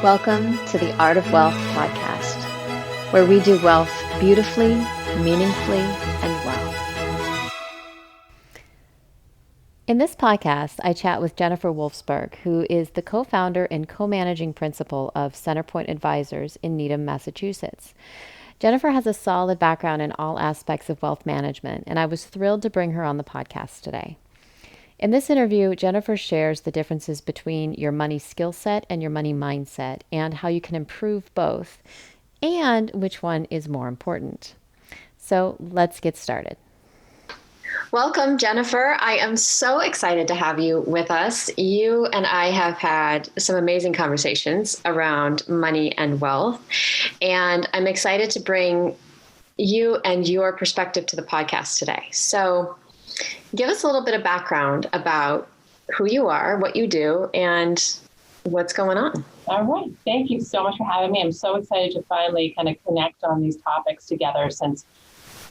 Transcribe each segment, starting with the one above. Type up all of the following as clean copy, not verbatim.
Welcome to the Art of Wealth podcast, where we do wealth beautifully, meaningfully, and well. In this podcast, I chat with Jennifer Wolfsberg, who is the co-founder and co-managing principal of Centerpoint Advisors in Needham, Massachusetts. Jennifer has a solid background in all aspects of wealth management, and I was thrilled to bring her on the podcast today. In this interview, Jennifer shares the differences between your money skill set and your money mindset and how you can improve both and which one is more important. So let's get started. Welcome, Jennifer. I am so excited to have you with us. You and I have had some amazing conversations around money and wealth, and I'm excited to bring you and your perspective to the podcast today. So give us a little bit of background about who you are, what you do, and what's going on. All right. Thank you so much for having me. I'm so excited to finally kind of connect on these topics together, since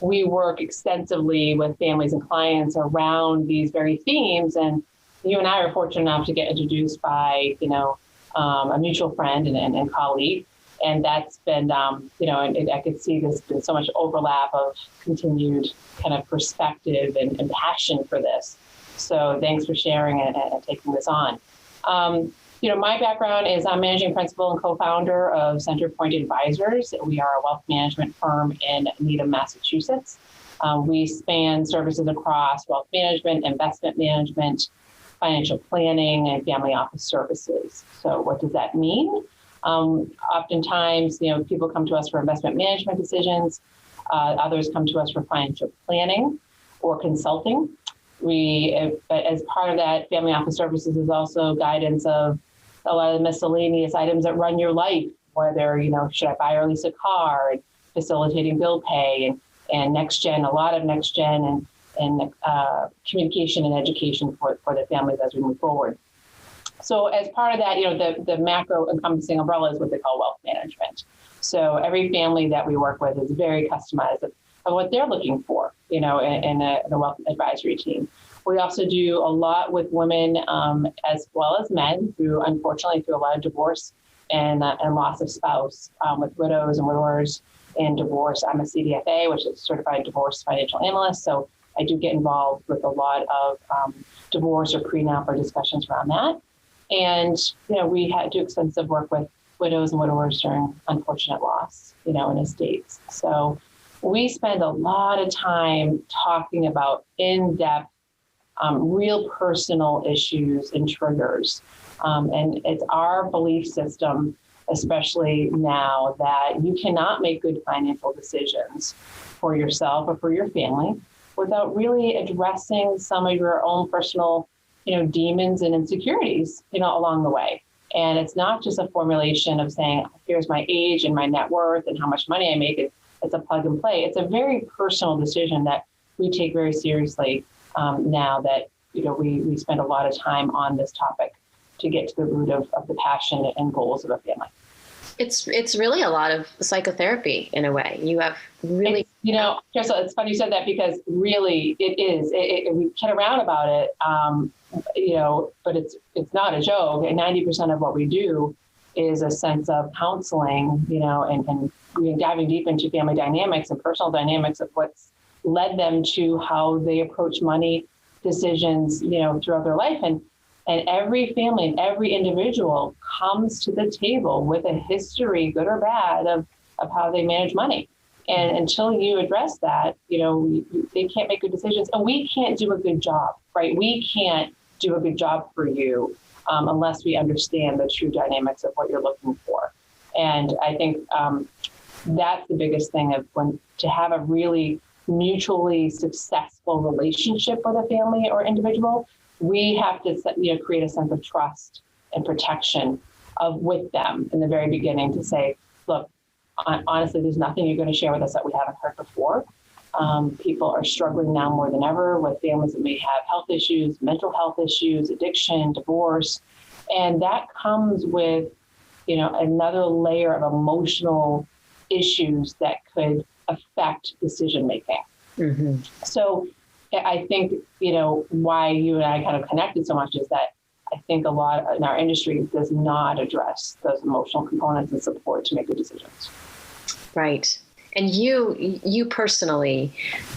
we work extensively with families and clients around these very themes. And you and I are fortunate enough to get introduced by, a mutual friend and colleague. And that's been, and I could see there's been so much overlap of continued kind of perspective and passion for this. So thanks for sharing and taking this on. My background is I'm managing principal and co-founder of Centerpoint Advisors. We are a wealth management firm in Needham, Massachusetts. We span services across wealth management, investment management, financial planning, and family office services. So what does that mean? Oftentimes, people come to us for investment management decisions. Others come to us for financial planning or consulting. As part of that, family office services is also guidance of a lot of the miscellaneous items that run your life, whether, should I buy or lease a car, and facilitating bill pay, and next gen, a lot of next gen and communication and education for the families as we move forward. So as part of that, the macro encompassing umbrella is what they call wealth management. So every family that we work with is very customized of what they're looking for, in the wealth advisory team. We also do a lot with women as well as men unfortunately, through a lot of divorce and loss of spouse with widows and widowers and divorce. I'm a CDFA, which is Certified Divorce Financial Analyst. So I do get involved with a lot of divorce or prenup or discussions around that. And, we do extensive work with widows and widowers during unfortunate loss, in estates. So we spend a lot of time talking about in-depth, real personal issues and triggers. And it's our belief system, especially now, that you cannot make good financial decisions for yourself or for your family without really addressing some of your own personal demons and insecurities, along the way. And it's not just a formulation of saying, here's my age and my net worth and how much money I make. It's a plug and play. It's a very personal decision that we take very seriously now that, we spend a lot of time on this topic to get to the root of the passion and goals of a family. It's really a lot of psychotherapy in a way. You have really, Jessica, it's funny you said that, because really it is. We kid around about it, but it's not a joke. And 90% of what we do is a sense of counseling, and diving deep into family dynamics and personal dynamics of what's led them to how they approach money decisions, throughout their life. And every family and every individual comes to the table with a history, good or bad, of how they manage money. And until you address that, they can't make good decisions. And we can't do a good job, right? We can't do a good job for you unless we understand the true dynamics of what you're looking for. And I think that's the biggest thing to have a really mutually successful relationship with a family or individual. We have to create a sense of trust and protection with them in the very beginning, to say, look, honestly, there's nothing you're going to share with us that we haven't heard before. People are struggling now more than ever with families that may have health issues, mental health issues, addiction, divorce. And that comes with, another layer of emotional issues that could affect decision making. Mm-hmm. So I think, why you and I kind of connected so much is that I think a lot in our industry does not address those emotional components and support to make good decisions. Right. And you personally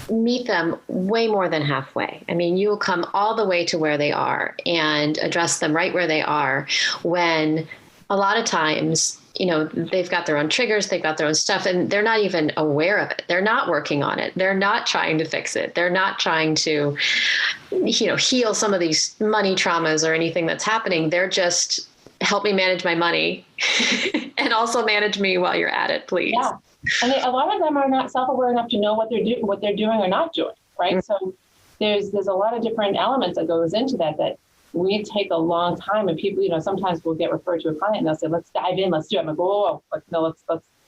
meet them way more than halfway. I mean, you'll come all the way to where they are and address them right where they are, when a lot of times, they've got their own triggers, they've got their own stuff, and they're not even aware of it. They're not working on it. They're not trying to fix it. They're not trying to, heal some of these money traumas or anything that's happening. They're just, help me manage my money and also manage me while you're at it, please. Yeah. And a lot of them are not self-aware enough to know what they're doing or not doing, right? Mm-hmm. So there's a lot of different elements that goes into that we take a long time, and people, sometimes we'll get referred to a client and they'll say, let's dive in, let's do it. I'm like, whoa, let's,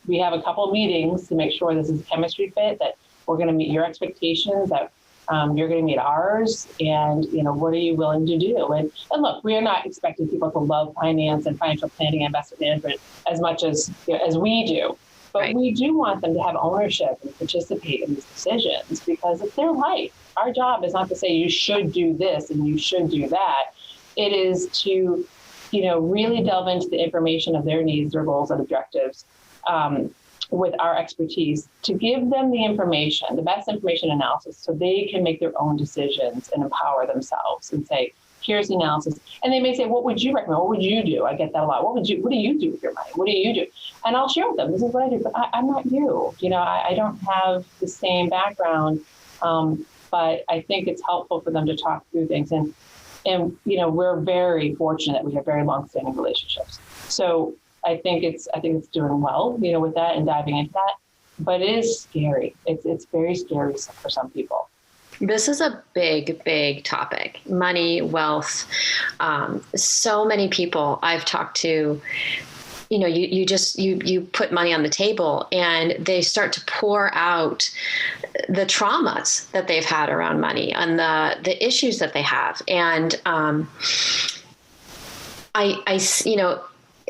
we have a couple of meetings to make sure this is a chemistry fit, that we're going to meet your expectations, that you're going to meet ours, and, what are you willing to do? And look, we are not expecting people to love finance and financial planning and investment management as much as we do. But right. We do want them to have ownership and participate in these decisions, because it's their life. Our job is not to say you should do this and you should do that. It is to, really delve into the information of their needs, their goals and objectives, with our expertise, to give them the information, the best information analysis, so they can make their own decisions and empower themselves and say, here's the analysis. And they may say, what would you recommend? What would you do? I get that a lot. What do you do with your money? What do you do? And I'll share with them, this is what I do, but I'm not you. I don't have the same background, but I think it's helpful for them to talk through things. And we're very fortunate that we have very long-standing relationships. So I think it's doing well, with that and diving into that. But it is scary. It's very scary for some people. This is a big, big topic. Money, wealth. So many people I've talked to, you put money on the table and they start to pour out the traumas that they've had around money and the issues that they have. And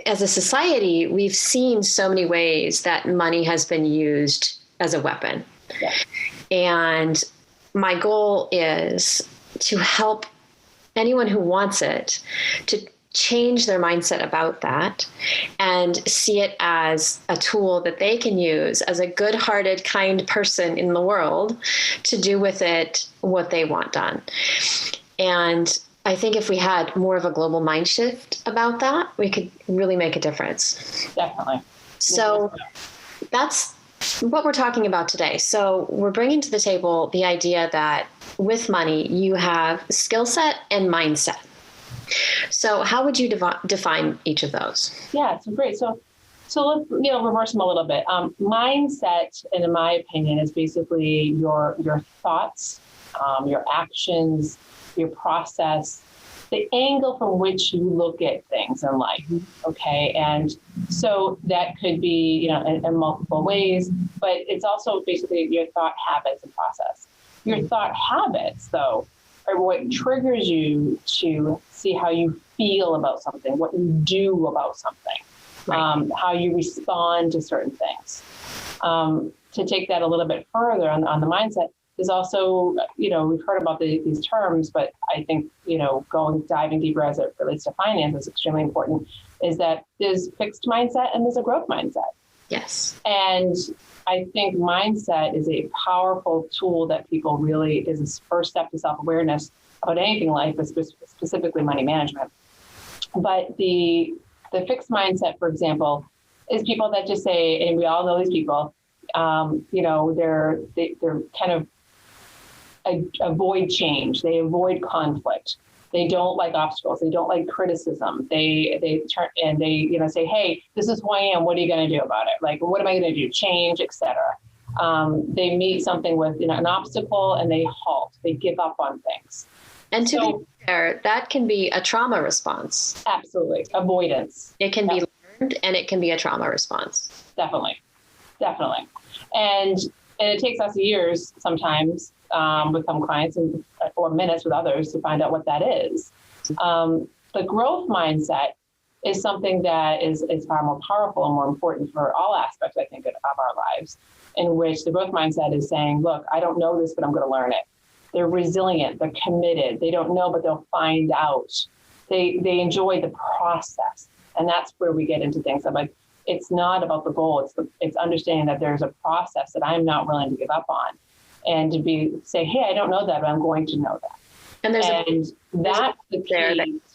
as a society, we've seen so many ways that money has been used as a weapon. Yeah. And my goal is to help anyone who wants it to change their mindset about that and see it as a tool that they can use as a good-hearted, kind person in the world to do with it what they want done. And I think if we had more of a global mind shift about that, we could really make a difference. Definitely. So that's what we're talking about today. So we're bringing to the table the idea that with money, you have skill set and mindset. So how would you define each of those? Yeah, it's great. So let's reverse them a little bit. Mindset, and in my opinion, is basically your thoughts, your actions, your process, the angle from which you look at things in life. Okay. And so that could be, in multiple ways, but it's also basically your thought habits and process. Your thought habits, though, are what triggers you to see how you feel about something, what you do about something, right. How you respond to certain things. To take that a little bit further on the mindset, is also, we've heard about these terms, but I think, diving deeper as it relates to finance is extremely important, is that there's fixed mindset and there's a growth mindset. Yes. And I think mindset is a powerful tool that people really is a first step to self-awareness about anything in life, but specifically money management. But the fixed mindset, for example, is people that just say, and we all know these people, they're kind of avoid change. They avoid conflict. They don't like obstacles. They don't like criticism. They turn and they say, hey, this is who I am. What are you going to do about it? Like, what am I going to do? Change, etc. They meet something with an obstacle and they halt. They give up on things. And to be fair, that can be a trauma response. Absolutely. Avoidance. It can be learned and it can be a trauma response. Definitely. And it takes us years sometimes with some clients or minutes with others to find out what that is. The growth mindset is something that is far more powerful and more important for all aspects, I think, of our lives, in which the growth mindset is saying, look, I don't know this, but I'm going to learn it. They're resilient. They're committed. They don't know, but they'll find out. They enjoy the process. And that's where we get into things. I'm like, it's not about the goal. It's understanding that there's a process that I'm not willing to give up on. And to say, hey, I don't know that, but I'm going to know that. And that's the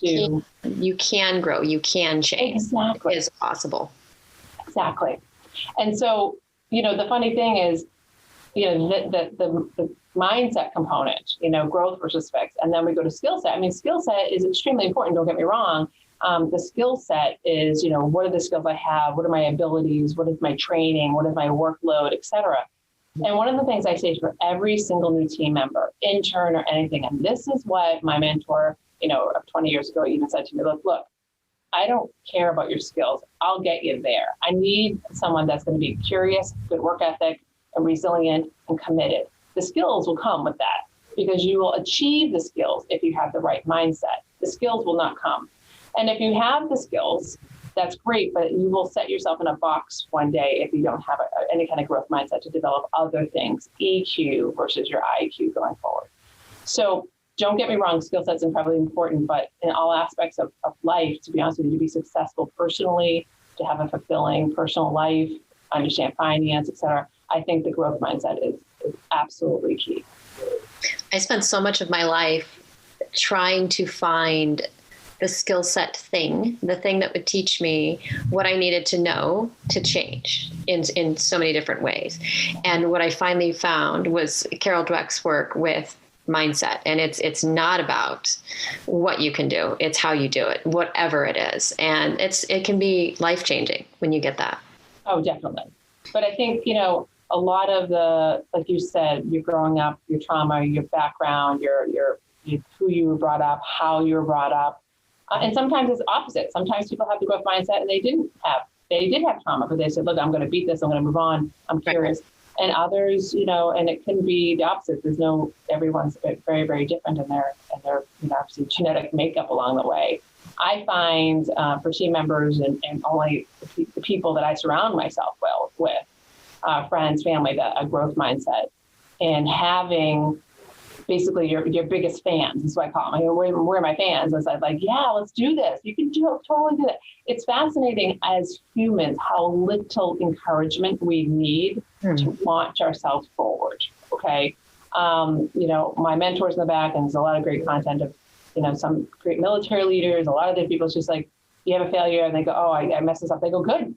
key you can grow, you can change. Exactly. It is possible. Exactly. And so, the funny thing is, the mindset component, growth versus fix. And then we go to skill set. I mean, skill set is extremely important. Don't get me wrong. The skill set is, what are the skills I have? What are my abilities? What is my training? What is my workload, et cetera? And one of the things I say for every single new team member, intern or anything, and this is what my mentor, of 20 years ago even said to me, look, I don't care about your skills. I'll get you there. I need someone that's going to be curious, good work ethic, and resilient and committed. The skills will come with that because you will achieve the skills if you have the right mindset. The skills will not come. And if you have the skills, that's great, but you will set yourself in a box one day if you don't have any kind of growth mindset to develop other things, EQ versus your IQ going forward. So don't get me wrong, skill sets are incredibly important, but in all aspects of life, to be honest with you, to be successful personally, to have a fulfilling personal life, understand finance, et cetera, I think the growth mindset is absolutely key. I spent so much of my life trying to find the skill set thing, the thing that would teach me what I needed to know to change in so many different ways. And what I finally found was Carol Dweck's work with mindset. And it's not about what you can do. It's how you do it, whatever it is. And it can be life-changing when you get that. Oh, definitely. But I think, a lot of the, like you said, your growing up, your trauma, your background, your who you were brought up, how you were brought up. And sometimes it's opposite. Sometimes people have the growth mindset and they did have trauma, but they said, look, I'm going to beat this. I'm going to move on. I'm curious. Right. And others, and it can be the opposite. Everyone's very, very different in their obviously genetic makeup along the way. I find for team members and only the people that I surround myself with, friends, family, a growth mindset, and having basically your biggest fans. That's what I call them. Where are my fans? It's like, yeah, let's do this. You can totally do that. It's fascinating as humans how little encouragement we need to launch ourselves forward. Okay. My mentors in the back, and there's a lot of great content of, some great military leaders, a lot of the people, it's just like, you have a failure and they go, oh, I messed this up. They go, good.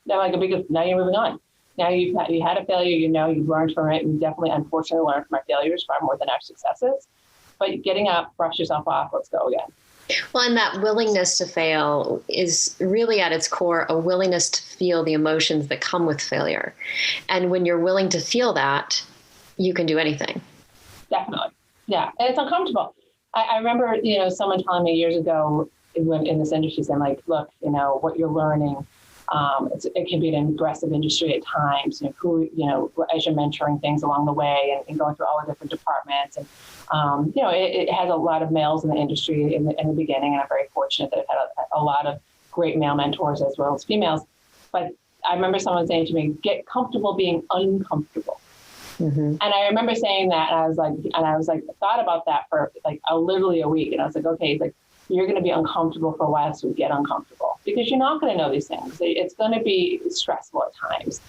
Now you're moving on. Now you had a failure, you've learned from it. And definitely, unfortunately, learned from our failures far more than our successes. But getting up, brush yourself off, let's go again. Well, and that willingness to fail is really at its core a willingness to feel the emotions that come with failure. And when you're willing to feel that, you can do anything. Definitely. Yeah. And it's uncomfortable. I remember, someone telling me years ago in this industry saying, like, look, what you're learning, it can be an aggressive industry at times, as you're mentoring things along the way and going through all the different departments. And, it has a lot of males in the industry in the beginning. And I'm very fortunate that I've had a lot of great male mentors as well as females. But I remember someone saying to me, get comfortable being uncomfortable. Mm-hmm. And I remember saying that, and I was like, thought about that for like literally a week. And I was like, okay, like, you're going to be uncomfortable for a while, so get uncomfortable because you're not going to know these things. It's going to be stressful at times.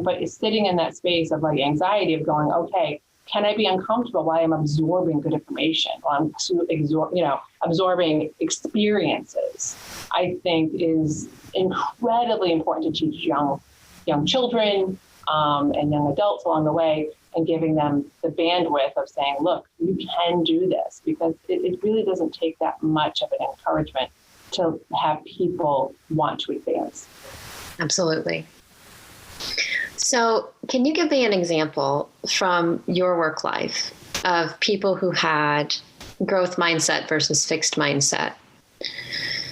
But it's sitting in that space of like anxiety of going, okay, can I be uncomfortable while I'm absorbing good information, while I'm absorbing experiences, I think is incredibly important to teach young children and young adults along the way, and giving them the bandwidth of saying, look, you can do this, because it really doesn't take that much of an encouragement to have people want to advance. Absolutely. So can you give me an example from your work life of people who had growth mindset versus fixed mindset?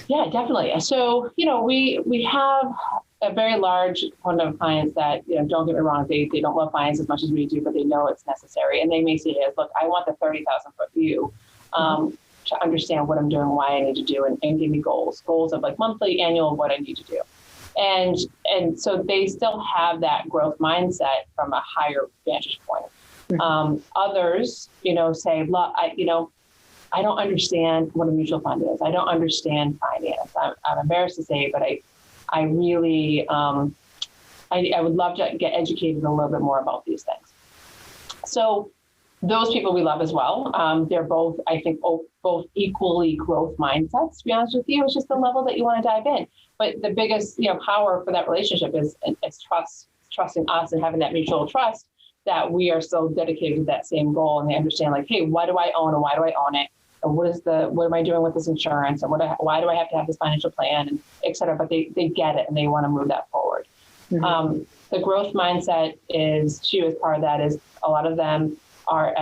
Yeah, definitely. So, we have a very large component of clients that, don't get me wrong, they don't love finance as much as we do, but they know it's necessary. And they may see it as, look, I want the 30,000 foot view to understand what I'm doing, why I need to do, and give me goals of like monthly, annual, what I need to do. And so they still have that growth mindset from a higher vantage point. Others, say, look, I don't understand what a mutual fund is. I don't understand finance. I'm embarrassed to say, but I really, I would love to get educated a little bit more about these things. So those people we love as well. They're both, I think, both equally growth mindsets, to be honest with you. It's just the level that you want to dive in. But the biggest, power for that relationship is trusting us and having that mutual trust that we are so dedicated to that same goal. And they understand, like, hey, what do I own and why do I own it? And what am I doing with this insurance? And why do I have to have this financial plan, and et cetera? But they get it and they want to move that forward. Mm-hmm. The growth mindset is too, as part of that, is a lot of them are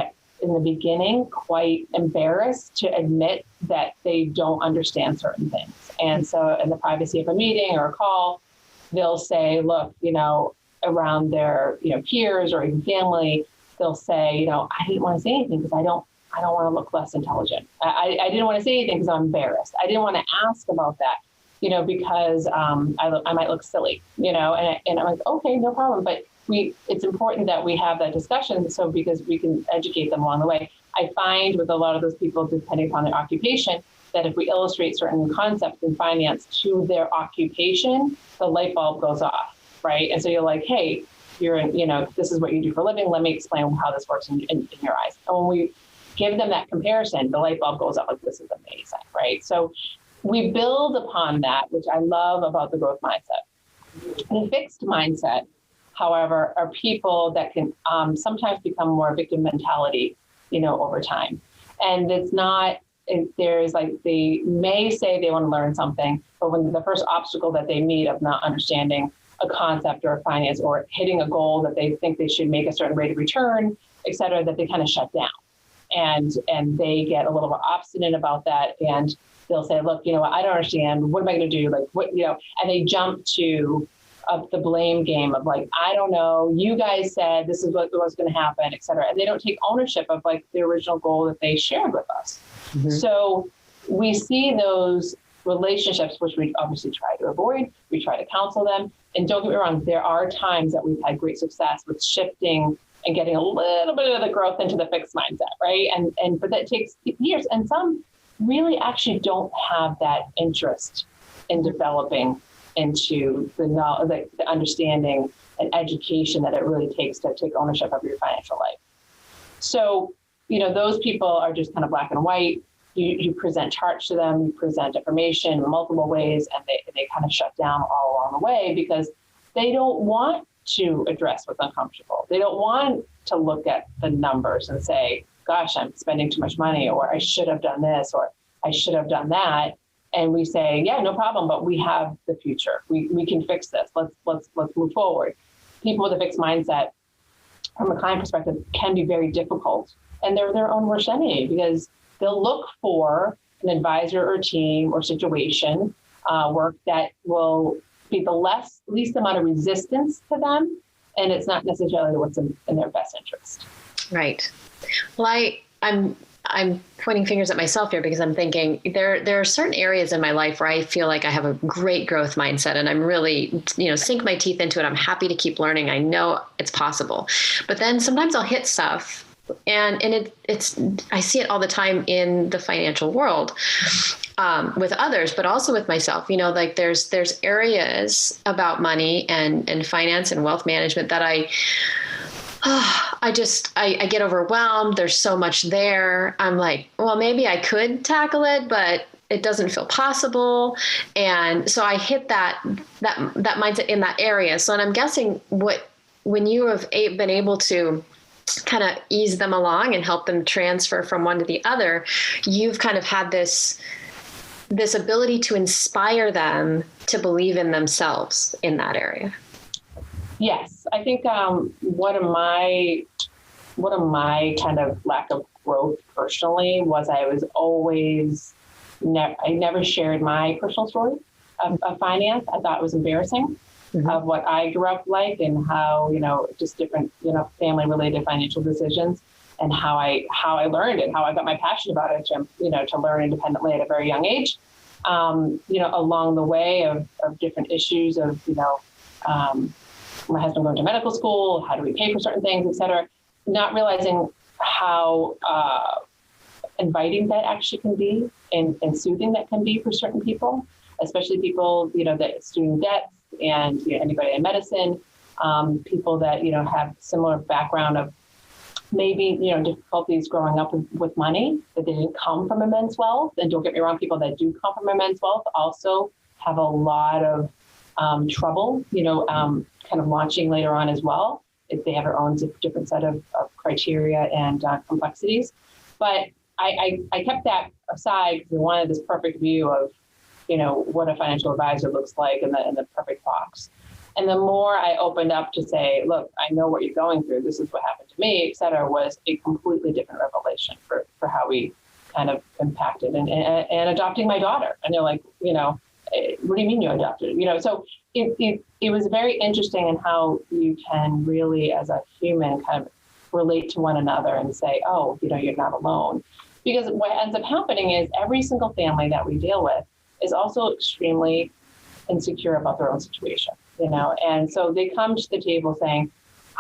in the beginning quite embarrassed to admit that they don't understand certain things. And so in the privacy of a meeting or a call, they'll say, look, around their, peers or even family, they'll say, I didn't want to say anything because I don't want to look less intelligent. I didn't want to say anything because I'm embarrassed. I didn't want to ask about that, because I might look silly, and I'm like, okay, no problem. But it's important that we have that discussion, so because we can educate them along the way. I find with a lot of those people, depending upon their occupation, that if we illustrate certain concepts in finance to their occupation, the light bulb goes off, right? And so you're like, hey, you're in, this is what you do for a living. Let me explain how this works in your eyes. And when we give them that comparison, the light bulb goes up, like, this is amazing, right? So we build upon that, which I love about the growth mindset. The fixed mindset, however, are people that can sometimes become more victim mentality, over time. And it's not, there's like, they may say they want to learn something, but when the first obstacle that they meet of not understanding a concept or a finance or hitting a goal that they think they should make a certain rate of return, et cetera, that they kind of shut down. And they get a little more obstinate about that. And they'll say, look, I don't understand. What am I going to do? Like, what, and they jump to the blame game of, like, I don't know, you guys said this is what was going to happen, et cetera. And they don't take ownership of, like, the original goal that they shared with us. Mm-hmm. So we see those relationships, which we obviously try to avoid. We try to counsel them. And don't get me wrong, there are times that we've had great success with shifting and getting a little bit of the growth into the fixed mindset, right? But that takes years. And some really actually don't have that interest in developing into the understanding and education that it really takes to take ownership of your financial life. So, those people are just kind of black and white. You present charts to them, you present information in multiple ways, and they kind of shut down all along the way because they don't want to address what's uncomfortable. They don't want to look at the numbers and say, gosh, I'm spending too much money, or I should have done this, or I should have done that. And we say, yeah, no problem, but we have the future. We can fix this. Let's move forward. People with a fixed mindset, from a client perspective, can be very difficult, and they're their own worst enemy because they'll look for an advisor or team or situation work that will be the least amount of resistance to them, and it's not necessarily what's in their best interest. Right. Well, I'm pointing fingers at myself here because I'm thinking there are certain areas in my life where I feel like I have a great growth mindset and I'm really, sink my teeth into it. I'm happy to keep learning. I know it's possible. But then sometimes I'll hit stuff and it's I see it all the time in the financial world with others, but also with myself. Like there's areas about money and finance and wealth management that I get overwhelmed. There's so much there. I'm like, well, maybe I could tackle it, but it doesn't feel possible. And so I hit that mindset in that area. So, and I'm guessing when you have been able to kind of ease them along and help them transfer from one to the other, you've kind of had this ability to inspire them to believe in themselves in that area. Yes, I think one of my kind of lack of growth personally was I was always I never shared my personal story of finance. I thought it was embarrassing of what I grew up like and how just different family related financial decisions and how I learned it, how I got my passion about it to learn independently at a very young age. Along the way of different issues of my husband going to medical school, how do we pay for certain things, et cetera. not realizing how inviting that actually can be, and soothing that can be for certain people, especially people, that student debts, and anybody in medicine, people that, have similar background of maybe, difficulties growing up with money, that they didn't come from immense wealth. And don't get me wrong, people that do come from immense wealth also have a lot of trouble, kind of launching later on as well, if they have their own different set of criteria and complexities. But I kept that aside because I wanted this perfect view of, what a financial advisor looks like in the perfect box. And the more I opened up to say, look, I know what you're going through, this is what happened to me, et cetera, was a completely different revelation for how we kind of impacted and adopting my daughter. And they're like, what do you mean you adopted? So it was very interesting in how you can really, as a human, kind of relate to one another and say, oh, you're not alone. Because what ends up happening is every single family that we deal with is also extremely insecure about their own situation, and so they come to the table saying,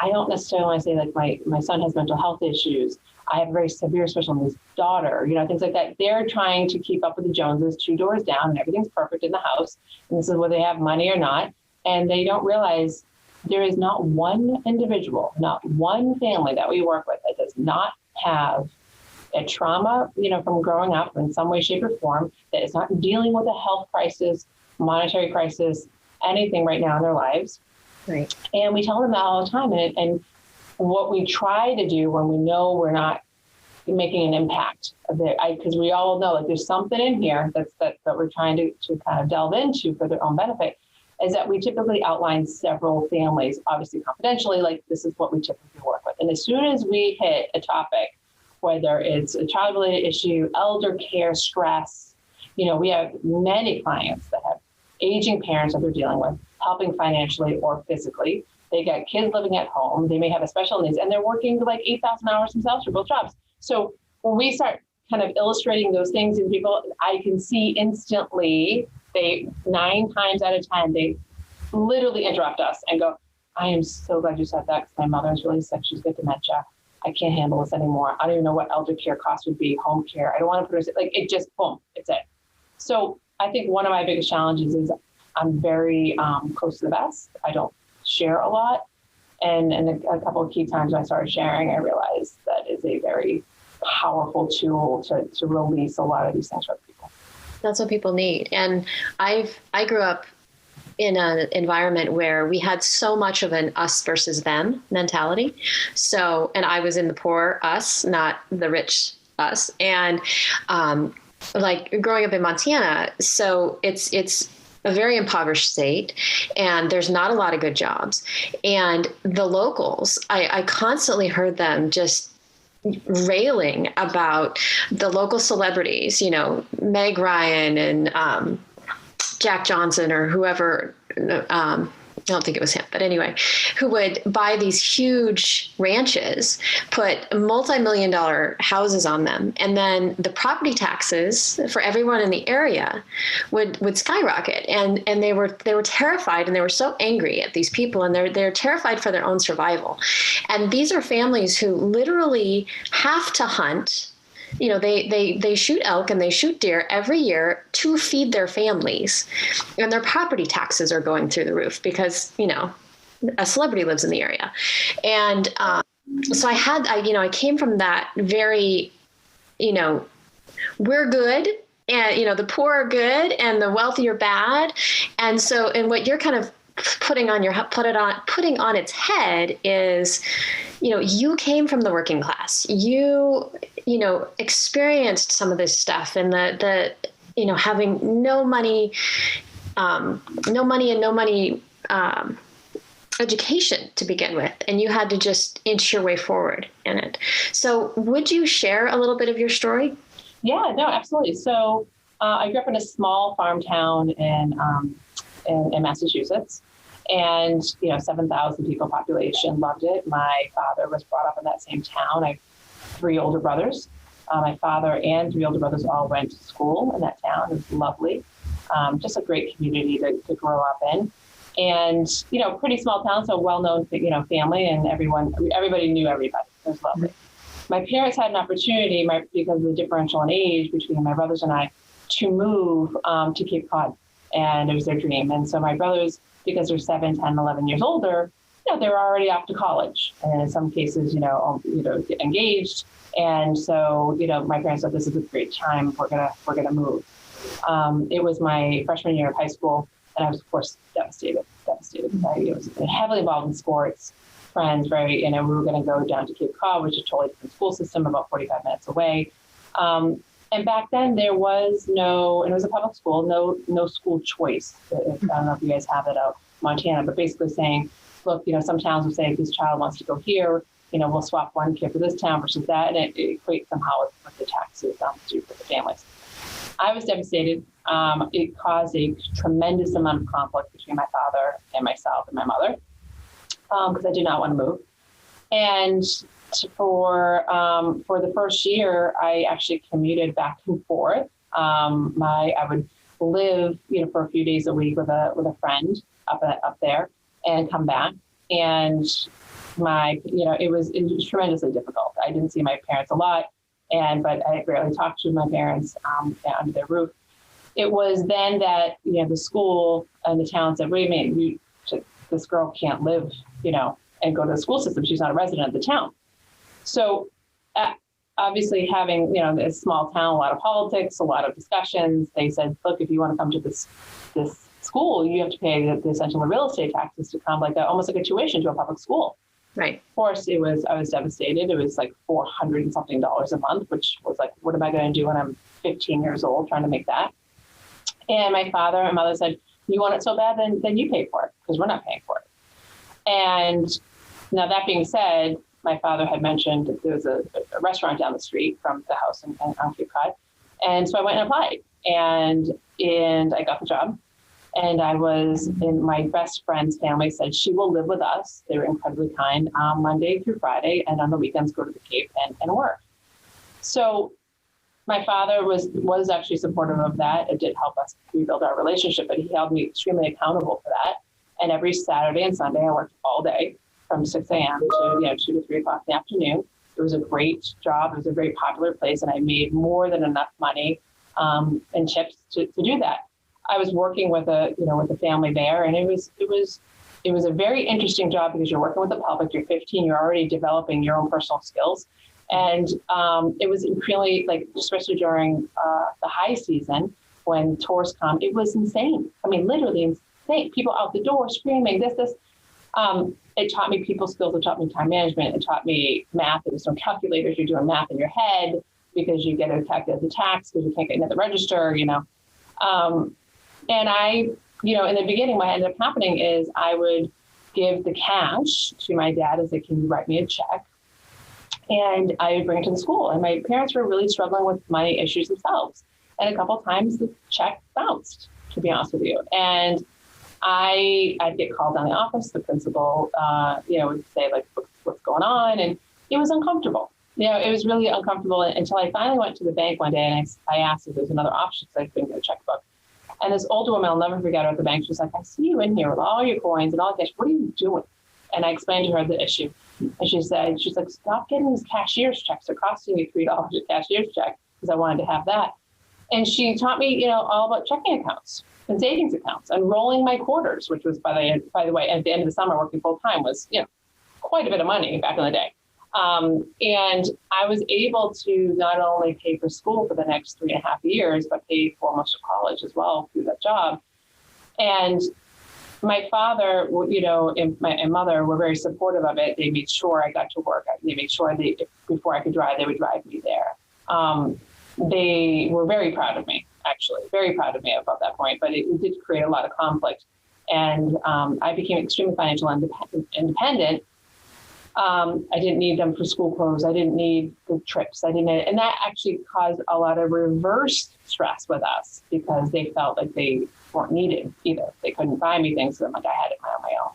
I don't necessarily want to say like my son has mental health issues. I have a very severe special needs daughter, things like that. They're trying to keep up with the Joneses 2 doors down, and everything's perfect in the house. And this is whether they have money or not. And they don't realize there is not one individual, not one family that we work with that does not have a trauma, from growing up in some way, shape, or form, that is not dealing with a health crisis, monetary crisis, anything right now in their lives. Right. And we tell them that all the time. And what we try to do when we know we're not making an impact, because we all know like there's something in here that we're trying to kind of delve into for their own benefit, is that we typically outline several families, obviously confidentially, like this is what we typically work with. And as soon as we hit a topic, whether it's a child-related issue, elder care, stress, we have many clients that have aging parents that they're dealing with, helping financially or physically. They got kids living at home. They may have a special needs, and they're working like 8,000 hours themselves for both jobs. So when we start kind of illustrating those things in people, I can see instantly, 9 times out of 10, they literally interrupt us and go, I am so glad you said that because my mother is really sick. She's got dementia. I can't handle this anymore. I don't even know what elder care cost would be, home care. I don't want to put her, like it just, boom, it's it. So I think one of my biggest challenges is I'm very close to the vest. I don't share a lot. And a couple of key times when I started sharing, I realized that is a very powerful tool to release a lot of these things for people. That's what people need. And I grew up in an environment where we had so much of an us versus them mentality. So, and I was in the poor us, not the rich us. And like growing up in Montana, so it's a very impoverished state, and there's not a lot of good jobs. And the locals, I constantly heard them just railing about the local celebrities, Meg Ryan and Jack Johnson or whoever, I don't think it was him, but anyway, who would buy these huge ranches, put multi-million-dollar houses on them, and then the property taxes for everyone in the area would skyrocket. And they were terrified, and they were so angry at these people, and they're terrified for their own survival. And these are families who literally have to hunt. They shoot elk and they shoot deer every year to feed their families, and their property taxes are going through the roof because, a celebrity lives in the area. And so I came from that very, we're good, and, the poor are good and the wealthy are bad. And so, and what you're kind of putting on its head is, you came from the working class, you experienced some of this stuff, and the having no money education to begin with, and you had to just inch your way forward in it. So would you share a little bit of your story? Yeah, no, absolutely. So I grew up in a small farm town in Massachusetts, and 7,000 people population, loved it. My father was brought up in that same town. I have 3 older brothers. My father and 3 older brothers all went to school in that town. It was lovely. Just a great community to grow up in. And, pretty small town, so well-known, family, and everybody knew everybody. It was lovely. My parents had an opportunity, because of the differential in age between my brothers and I, to move to Cape Cod, and it was their dream. And so my brothers, because they're 7, 10, 11 years older, they were already off to college, and in some cases, get engaged. And so, my parents said, this is a great time. We're gonna move. It was my freshman year of high school, and I was, of course, devastated because I was heavily involved in sports, friends, right? We were going to go down to Cape Cod, which is a totally different school system, about 45 minutes away. And back then there was and it was a public school, no school choice. I don't know if you guys have it out in Montana, but basically saying, look, some towns will say, if this child wants to go here, we'll swap one kid for this town versus that. And it equates somehow with the taxes due for the families. I was devastated. It caused a tremendous amount of conflict between my father and myself and my mother, because I did not want to move. And for the first year, I actually commuted back and forth. I would live, for a few days a week with a friend up there, and come back. And it was tremendously difficult. I didn't see my parents a lot, but I rarely talked to my parents under their roof. It was then that the school and the town said, wait a minute, this girl can't live, and go to the school system. She's not a resident of the town. So obviously having, a small town, a lot of politics, a lot of discussions, they said, look, if you want to come to this school, you have to pay the essential real estate taxes to come, almost like a tuition to a public school. Right. Of course, I was devastated. It was like $400 and something a month, which was like, what am I going to do when I'm 15 years old trying to make that? And my father and mother said, you want it so bad, then you pay for it, because we're not paying for it. And now, that being said, my father had mentioned that there was a restaurant down the street from the house on Cape Cod. And so I went and applied, and I got the job. And I was in my best friend's family said she will live with us. They were incredibly kind, Monday through Friday, and on the weekends go to the Cape and work. So my father was actually supportive of that. It did help us rebuild our relationship, but he held me extremely accountable for that. And every Saturday and Sunday, I worked all day from 6 a.m. to 2 to 3 o'clock in the afternoon. It was a great job. It was a very popular place, and I made more than enough money and tips to do that. I was working with a family there, and it was a very interesting job because you're working with the public. You're 15. You're already developing your own personal skills, and it was really, especially during the high season when tourists come, it was insane. I mean, literally insane. People out the door screaming, this. It taught me people skills. It taught me time management. It taught me math. There was no calculators. You're doing math in your head because you get to calculate the tax because you can't get into the register. And I, in the beginning, what ended up happening is I would give the cash to my dad and say, can you write me a check? And I would bring it to the school. And my parents were really struggling with money issues themselves. And a couple of times the check bounced, to be honest with you. And I'd get called down the office. The principal, would say, what's going on? And it was uncomfortable. It was really uncomfortable until I finally went to the bank one day and I asked if there's another option because I couldn't get a checkbook. And this older woman, I'll never forget her at the bank, she was like, I see you in here with all your coins and all the cash. What are you doing? And I explained to her the issue. And she's like, stop getting these cashier's checks. They're costing you $3 a cashier's check, because I wanted to have that. And she taught me, all about checking accounts and savings accounts and rolling my quarters, which was, by the way, at the end of the summer, working full time was, quite a bit of money back in the day. And I was able to not only pay for school for the next 3.5 years, but pay for most of college as well through that job. And my father, and my mother were very supportive of it. They made sure I got to work. They made sure before I could drive, they would drive me there. They were very proud of me, actually, very proud of me about that point, but it did create a lot of conflict. And I became extremely financially independent. I didn't need them for school clothes. I didn't need the trips. And that actually caused a lot of reverse stress with us because they felt like they weren't needed either. They couldn't buy me things, so I'm like, I had it on my own.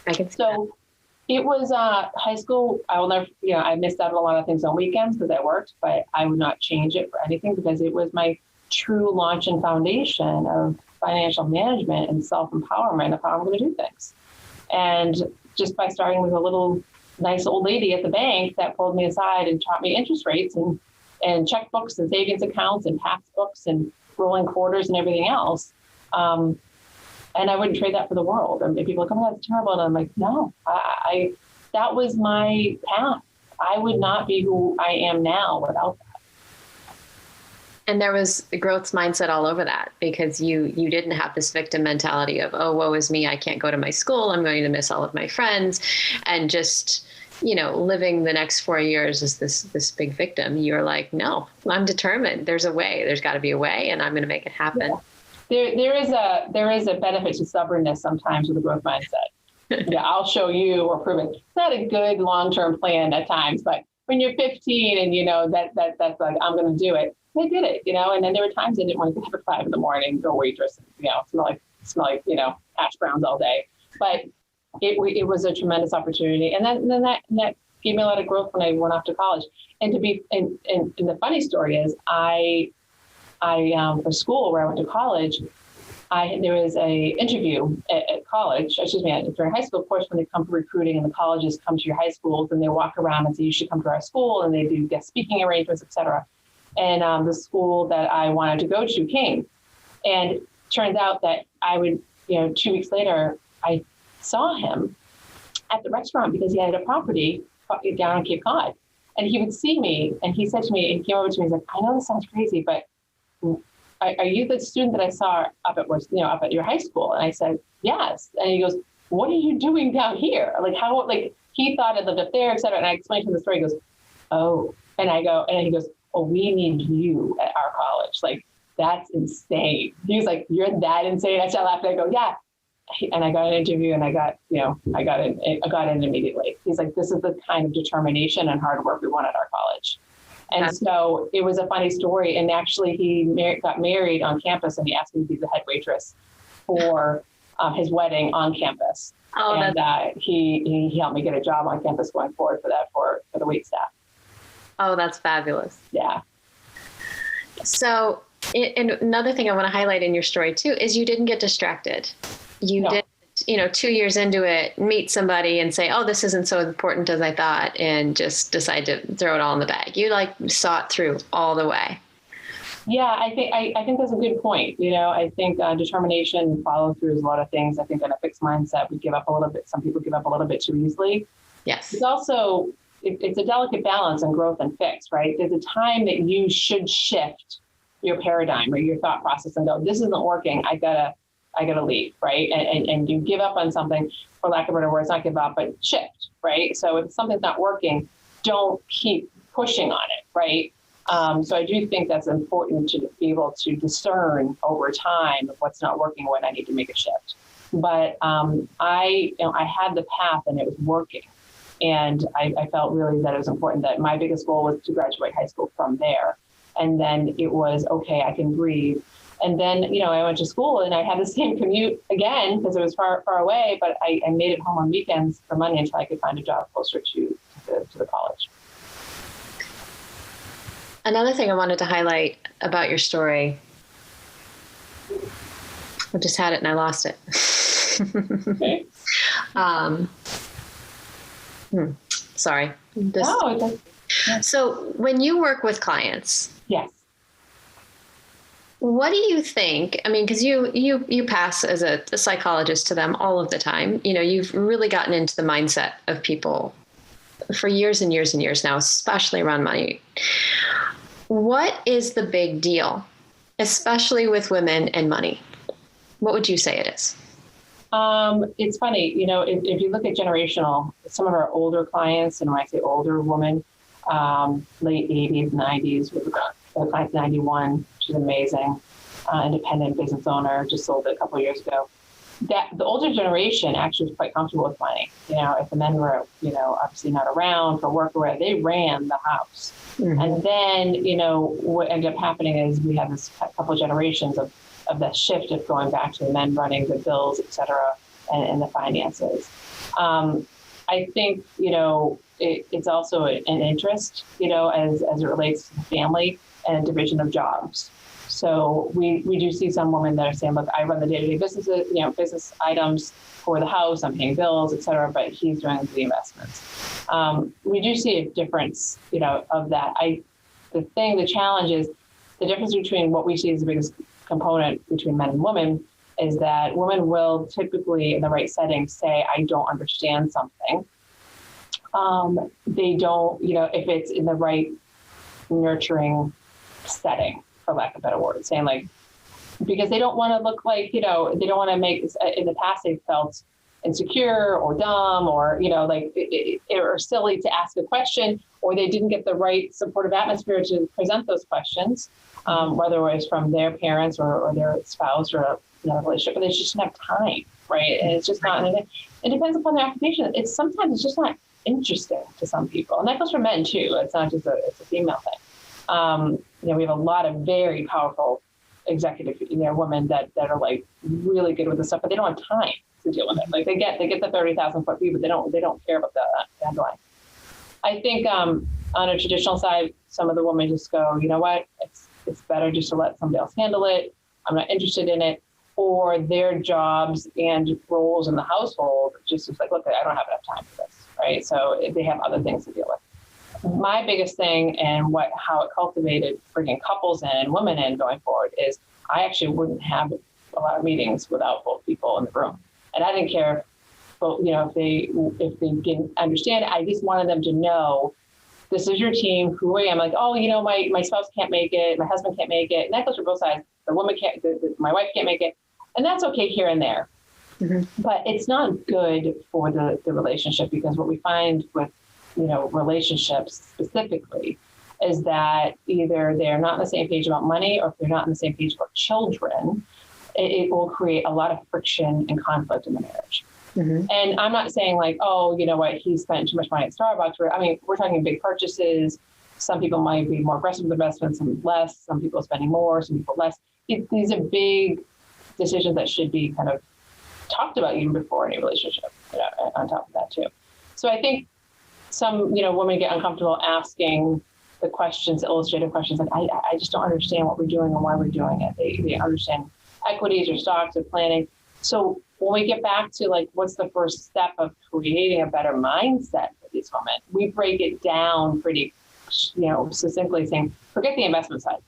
I can see so that. It was high school. I will never, I missed out on a lot of things on weekends because I worked, but I would not change it for anything because it was my true launch and foundation of financial management and self-empowerment of how I'm going to do things. And just by starting with a little nice old lady at the bank that pulled me aside and taught me interest rates and checkbooks and savings accounts and passbooks and rolling quarters and everything else. And I wouldn't trade that for the world. And people are like, oh, that's terrible. And I'm like, no, I that was my path. I would not be who I am now without that. And there was a growth mindset all over that, because you didn't have this victim mentality of, oh, woe is me, I can't go to my school, I'm going to miss all of my friends, and just, living the next 4 years as this big victim. You're like, no, I'm determined. There's a way. There's got to be a way, and I'm going to make it happen. Yeah. There is a benefit to stubbornnness sometimes with a growth mindset. Yeah, I'll show you or prove it. It's not a good long-term plan at times, but when you're 15 and that's like, I'm going to do it. They did it, and then there were times I didn't want to get up at 5 a.m, go waitress, smell like hash browns all day. But it was a tremendous opportunity. And then that gave me a lot of growth when I went off to college. And the funny story is for school where I went to college, there was a interview at college, during high school. Of course, when they come for recruiting and the colleges come to your high schools and they walk around and say, you should come to our school, and they do guest speaking arrangements, et cetera. And the school that I wanted to go to came. And it turns out that I would, 2 weeks later, I saw him at the restaurant because he had a property down on Cape Cod. And he would see me, and he said to me, and he came over to me, he's like, I know this sounds crazy, but are you the student that I saw up at your high school? And I said, yes. And he goes, what are you doing down here? He thought I lived up there, et cetera. And I explained to him the story. He goes, oh, and he goes, oh, we need you at our college. Like, that's insane. He was like, you're that insane? I started laughing. I go, yeah. And I got an interview, and I got in immediately. He's like, this is the kind of determination and hard work we want at our college. And so it was a funny story. And actually he got married on campus, and he asked me to be the head waitress for his wedding on campus. Oh, and he helped me get a job on campus going forward for the wait staff. Oh, that's fabulous. Yeah. So, and another thing I want to highlight in your story too is you didn't get distracted. You didn't, 2 years into it, meet somebody and say, oh, this isn't so important as I thought, and just decide to throw it all in the bag. You saw it through all the way. Yeah, I think that's a good point. I think determination, follow through is a lot of things. I think in a fixed mindset, we give up a little bit. Some people give up a little bit too easily. Yes. It's also, it's a delicate balance on growth and fix, right? There's a time that you should shift your paradigm or your thought process and go, this isn't working. I gotta leave, right? And you give up on something, for lack of better words, not give up, but shift, right? So if something's not working, don't keep pushing on it, right? So I do think that's important to be able to discern over time what's not working, when I need to make a shift. But I had the path and it was working. And I felt really that it was important that my biggest goal was to graduate high school from there. And then it was, okay, I can breathe. And then, I went to school and I had the same commute again because it was far away, but I made it home on weekends for money until I could find a job closer to the college. Another thing I wanted to highlight about your story, I just had it and I lost it. Okay. Sorry. So when you work with clients, yes. What do you think? I mean, because you pass as a psychologist to them all of the time. You've really gotten into the mindset of people for years and years and years now, especially around money. What is the big deal, especially with women and money? What would you say it is? It's funny, if you look at generational, some of our older clients, and when I say older women, late 80s, 90s, with a client 91, she's amazing, independent business owner, just sold it a couple of years ago. That the older generation actually was quite comfortable with money. If the men were, obviously not around for work or whatever, they ran the house. Mm-hmm. And then, what ended up happening is we had this couple of generations of that shift of going back to the men running the bills, et cetera, and the finances. I think, it's also an interest, as it relates to the family and a division of jobs. So we do see some women that are saying, look, I run the day-to-day businesses, business items for the house, I'm paying bills, et cetera, but he's doing the investments. We do see a difference, of that. The challenge is the difference between what we see as the biggest component between men and women is that women will typically, in the right setting, say, I don't understand something. They don't, if it's in the right nurturing setting, for lack of a better word, saying like, because they don't want to look like, they don't want to make, in the past they felt insecure or dumb or, or silly to ask a question, or they didn't get the right supportive atmosphere to present those questions, whether it was from their parents or their spouse or another relationship, but they just didn't have time, right? And it's just not, and it depends upon their occupation. Sometimes it's just not interesting to some people. And that goes for men too. It's not just it's a female thing. We have a lot of very powerful executive, women that are like really good with this stuff, but they don't have time to deal with it. Like they get the 30,000 foot view, but they don't care about the underlying. I think on a traditional side, some of the women just go, you know what, it's better just to let somebody else handle it. I'm not interested in it. Or their jobs and roles in the household just is like, look, I don't have enough time for this, right? So they have other things to deal with. My biggest thing and how it cultivated bringing couples in, women in going forward is I actually wouldn't have a lot of meetings without both people in the room. And I didn't care, if they didn't understand it. I just wanted them to know, this is your team, who I am. Like, oh, my spouse can't make it, my husband can't make it. And that goes for both sides. The woman can't, my wife can't make it. And that's okay here and there. Mm-hmm. But it's not good for the relationship, because what we find with, relationships specifically is that either they're not on the same page about money, or if they're not on the same page about children, it will create a lot of friction and conflict in the marriage. Mm-hmm. And I'm not saying like, oh, you know what, he spent too much money at Starbucks. We're talking big purchases. Some people might be more aggressive with investments, some less. Some people spending more, some people less. These are big decisions that should be kind of talked about even before any relationship, on top of that too. So I think some, women get uncomfortable asking the questions, illustrative questions, like, I just don't understand what we're doing and why we're doing it. They understand equities or stocks or planning. So when we get back to like, what's the first step of creating a better mindset for these women, we break it down pretty, succinctly, saying, forget the investment side.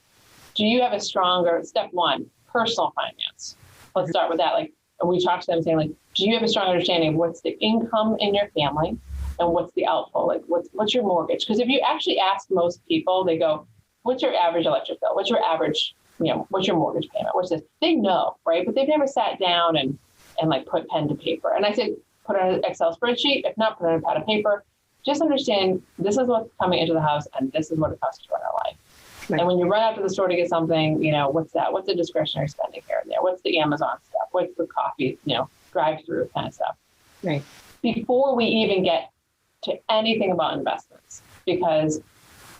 Do you have a stronger, step one, personal finance? Let's start with that. Like, and we talk to them saying, like, do you have a strong understanding of what's the income in your family and what's the outflow? Like, what's your mortgage? Because if you actually ask most people, they go, what's your average electric bill? What's your average, what's your mortgage payment? What's this? They know, right? But they've never sat down and like put pen to paper. And I say, put on an Excel spreadsheet. If not, put on a pad of paper. Just understand this is what's coming into the house and this is what it costs to run our life. Right. And when you run out to the store to get something, what's that? What's the discretionary spending here and there? What's the Amazon stuff? What's the coffee, drive-through kind of stuff? Right. Before we even get to anything about investments, because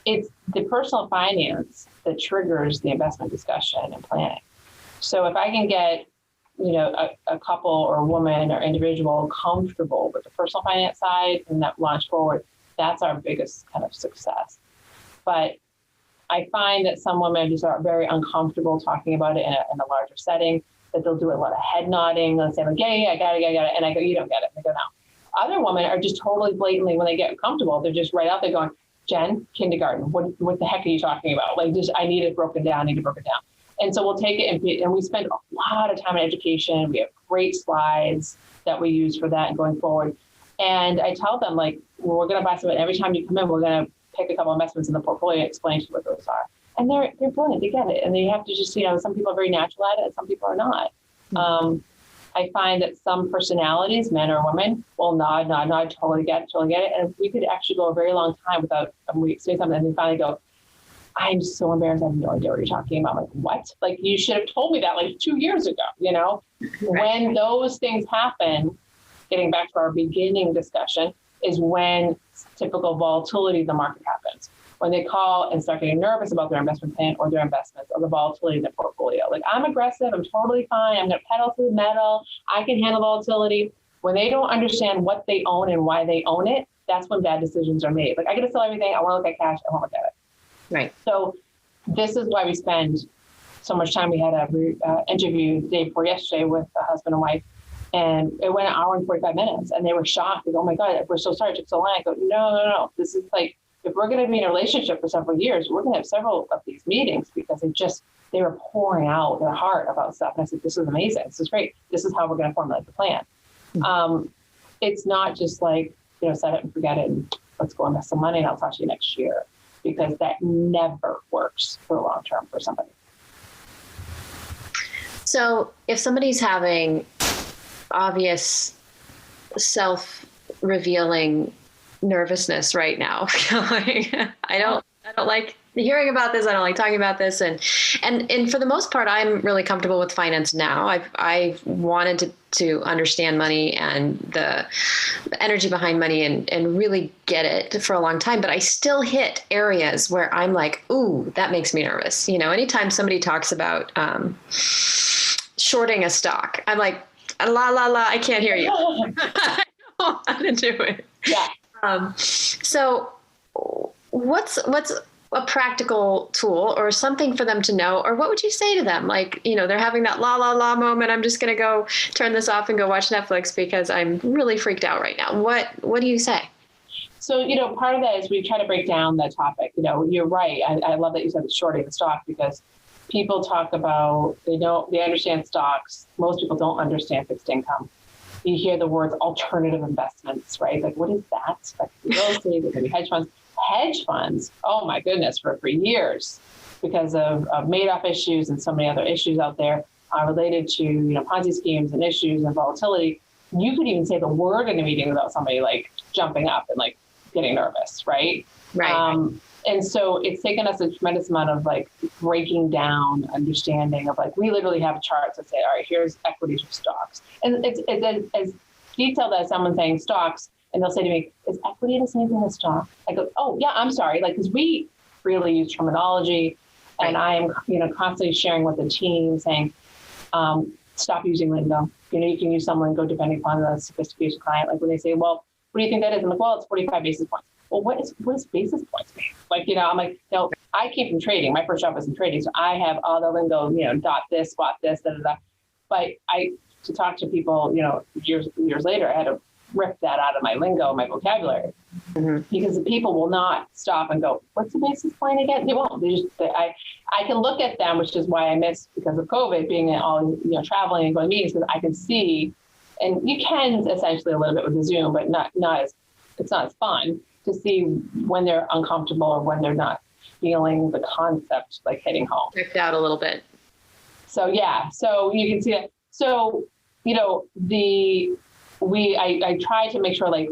it's the personal finance that triggers the investment discussion and planning. So if I can get, a couple or a woman or individual comfortable with the personal finance side and that launch forward, that's our biggest kind of success. But I find that some women just are very uncomfortable talking about it in a larger setting, that they'll do a lot of head nodding. They'll say, like, yeah, I got it. And I go, you don't get it. And they go, no. Other women are just totally blatantly, when they get comfortable, they're just right out there going, Jen, kindergarten, what the heck are you talking about? Like, I need it broken down, And so we'll take it and we spend a lot of time in education. We have great slides that we use for that and going forward. And I tell them, like, well, we're going to buy something. Every time you come in, we're going to pick a couple of investments in the portfolio and explain to you what those are. And they're brilliant. They get it. And they have to just, some people are very natural at it and some people are not. Mm-hmm. I find that some personalities, men or women, will nod, totally get it. And we could actually go a very long time without we say something and they finally go, I'm so embarrassed. I have no idea what you're talking about. I'm like, what? Like, you should have told me that like 2 years ago, Right. When those things happen, getting back to our beginning discussion, is when typical volatility in the market happens. When they call and start getting nervous about their investment plan or their investments or the volatility in their portfolio. Like, I'm aggressive, I'm totally fine, I'm going to pedal to the metal, I can handle volatility. When they don't understand what they own and why they own it, that's when bad decisions are made. Like, I got to sell everything, I want to look at cash, I want to look at it. Right. So this is why we spend so much time. We had a interview the day before yesterday with a husband and wife, and it went an hour and 45 minutes, and they were shocked. They go, oh my God, we're so sorry it took so long. I go, no. This is like, if we're going to be in a relationship for several years, we're going to have several of these meetings, because they were pouring out their heart about stuff. And I said, this is amazing. This is great. This is how we're going to formulate the plan. It's not just like, set it and forget it and let's go invest some money and I'll talk to you next year, because that never works for the long term for somebody. So if somebody's having obvious self-revealing nervousness right now, I don't like hearing about this. I don't like talking about this. And for the most part, I'm really comfortable with finance now. I've wanted to understand money and the energy behind money and really get it for a long time. But I still hit areas where I'm like, ooh, that makes me nervous. Anytime somebody talks about shorting a stock, I'm like, la, I can't hear you. I don't know how to do it. Yeah. So what's a practical tool or something for them to know, or what would you say to them? Like, they're having that la moment. I'm just going to go turn this off and go watch Netflix because I'm really freaked out right now. What do you say? So, part of that is we try to break down the topic. You're right. I love that you said shorting the stock, because people talk about, they understand stocks. Most people don't understand fixed income. You hear the words alternative investments, right? Like, what is that? Like real estate, maybe hedge funds. Hedge funds, oh my goodness, for years, because of Madoff issues and so many other issues out there related to Ponzi schemes and issues and volatility. You could even say the word in a meeting without somebody like jumping up and like getting nervous, right? Right. And so it's taken us a tremendous amount of like breaking down understanding of like, we literally have charts that say, all right, here's equities or stocks. And it's as detailed as someone saying stocks, and they'll say to me, is equity the same thing as stock? I go, oh yeah, I'm sorry. Like, because we really use terminology, and I am, constantly sharing with the team saying, stop using lingo. You can use some lingo depending upon the sophistication client. Like when they say, well, what do you think that is? I'm like, well, it's 45 basis points. Well, what is basis points mean? Like, I'm like, I came from trading. My first job was in trading. So I have all the lingo, dot this, spot this, da. But to talk to people, years later, I had to rip that out of my lingo, my vocabulary, because the people will not stop and go, what's the basis point again? They won't. I can look at them, which is why I missed, because of COVID, being all, traveling and going to meetings, because I can see, and you can essentially a little bit with the Zoom, but it's not as fun to see when they're uncomfortable or when they're not feeling the concept, like hitting home. Tricked out a little bit. So, yeah, so you can see it. So, I try to make sure, like,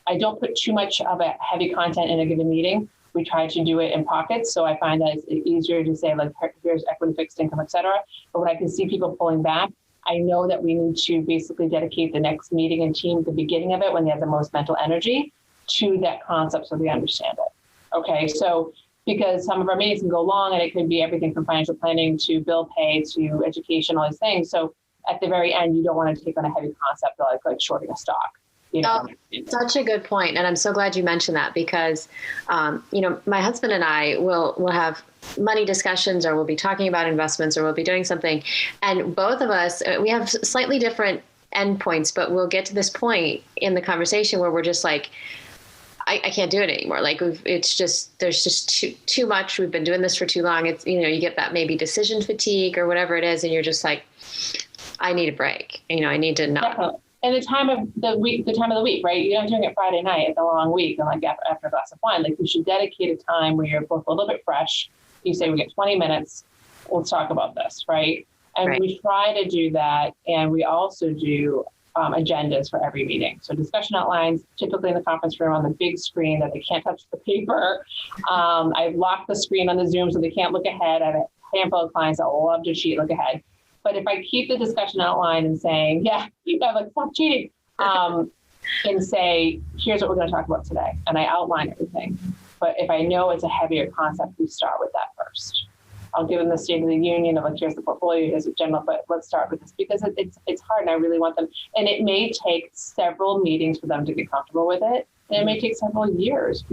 I don't put too much of a heavy content in a given meeting. We try to do it in pockets. So I find that it's easier to say, like, here's equity, fixed income, et cetera. But when I can see people pulling back, I know that we need to basically dedicate the next meeting and team at the beginning of it, when they have the most mental energy, to that concept so they understand it. Okay, so because some of our meetings can go long, and it could be everything from financial planning to bill pay to education, all these things. So at the very end, you don't want to take on a heavy concept like shorting a stock. Such a good point. And I'm so glad you mentioned that, because, my husband and I will have money discussions, or we'll be talking about investments, or we'll be doing something. And both of us, we have slightly different endpoints, but we'll get to this point in the conversation where we're just like, I can't do it anymore. Like there's just too much. We've been doing this for too long. It's, you get that maybe decision fatigue or whatever it is. And you're just like, I need a break. I need to not. Definitely. And the time of the week, right? You're not doing it Friday night. It's a long week. And like after a glass of wine, like you should dedicate a time where you're both a little bit fresh. You say, we get 20 minutes. Let's talk about this. Right. And we try to do that. And we also do agendas for every meeting. So discussion outlines, typically in the conference room on the big screen that they can't touch the paper. I've locked the screen on the Zoom so they can't look ahead. I have a handful of clients that love to cheat, look ahead. But if I keep the discussion outline and saying, I'm like, stop cheating, and say, here's what we're going to talk about today. And I outline everything. But if I know it's a heavier concept, we start with that first. I'll give them the State of the Union of like, here's the portfolio, here's the general, but let's start with this, because it's hard and I really want them. And it may take several meetings for them to get comfortable with it. And it may take several years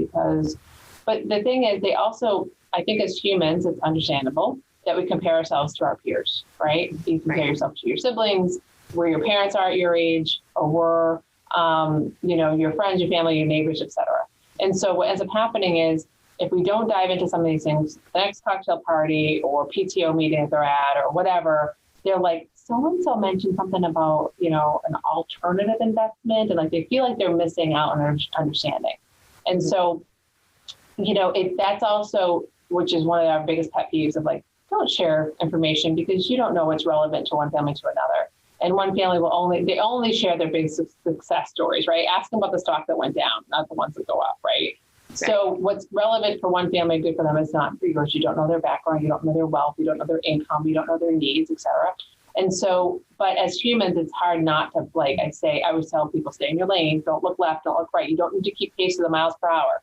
but the thing is, they also, I think as humans, it's understandable. that we compare ourselves to our peers, right? You compare yourself to your siblings, where your parents are at your age or were, your friends, your family, your neighbors, et cetera. And so what ends up happening is if we don't dive into some of these things, the next cocktail party or PTO meeting that they're at or whatever, they're like, so-and-so mentioned something about, an alternative investment. And like, they feel like they're missing out on understanding. And so, that's also, which is one of our biggest pet peeves of like, don't share information because you don't know what's relevant to one family to another. And one family they only share their big success stories, right? Ask them about the stock that went down, not the ones that go up, right? So what's relevant for one family, good for them, is not for yours. You don't know their background, you don't know their wealth, you don't know their income, you don't know their needs, et cetera. And so, but as humans, it's hard not to, like I always tell people, stay in your lane, don't look left, don't look right. You don't need to keep pace with the miles per hour.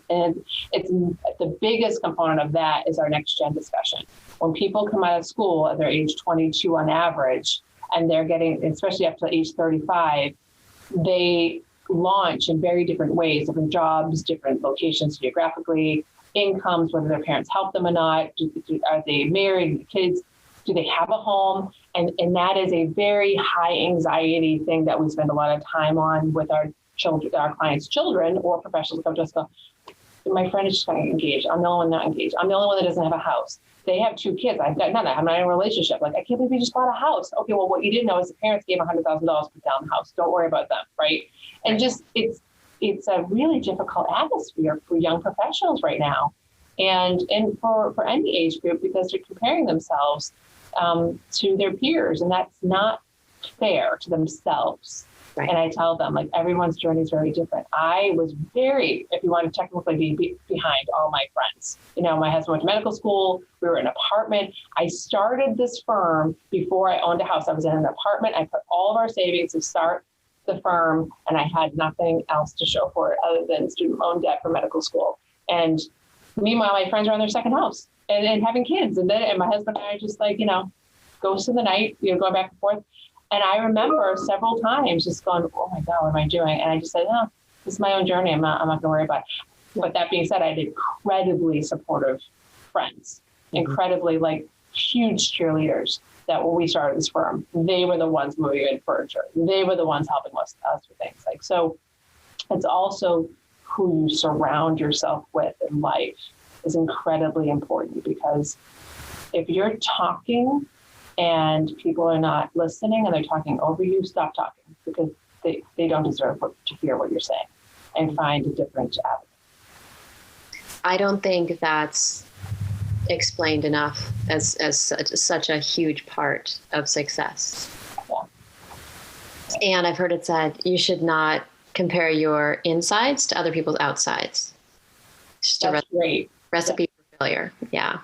And it's the biggest component of that is our next gen discussion. When people come out of school at their age 22 on average, and they're getting, especially up to age 35, they launch in very different ways, different jobs, different locations geographically, incomes, whether their parents help them or not, are they married, kids, do they have a home? And that is a very high anxiety thing that we spend a lot of time on with our children, our clients' children or professionals come to us go, my friend is just not engaged. I'm the only one not engaged. I'm the only one that doesn't have a house. They have 2 kids. I've got none. I'm not in a relationship. Like, I can't believe you just bought a house. Okay, well, what you didn't know is the parents gave $100,000 to put down the house. Don't worry about them, right? And just it's a really difficult atmosphere for young professionals right now, and for any age group, because they're comparing themselves to their peers, and that's not fair to themselves. Right. And I tell them, like, everyone's journey is very different. I was very, if you want to technically be behind all my friends. My husband went to medical school. We were in an apartment. I started this firm before I owned a house. I was in an apartment. I put all of our savings to start the firm, and I had nothing else to show for it other than student loan debt for medical school. And meanwhile, my friends are on their second house and having kids. And my husband and I are just like, goes to the night, going back and forth. And I remember several times just going, oh my God, what am I doing? And I just said, no, this is my own journey. I'm not going to worry about it. But that being said, I had incredibly supportive friends, incredibly huge cheerleaders that when we started this firm, they were the ones moving in furniture. They were the ones helping us with things. So it's also who you surround yourself with in life is incredibly important, because if you're talking and people are not listening and they're talking over you, stop talking, because they don't deserve to hear what you're saying, and find a different avenue. I don't think that's explained enough as such a huge part of success. Yeah. And I've heard it said, you should not compare your insides to other people's outsides. It's just that's great. Recipe for failure. Yeah.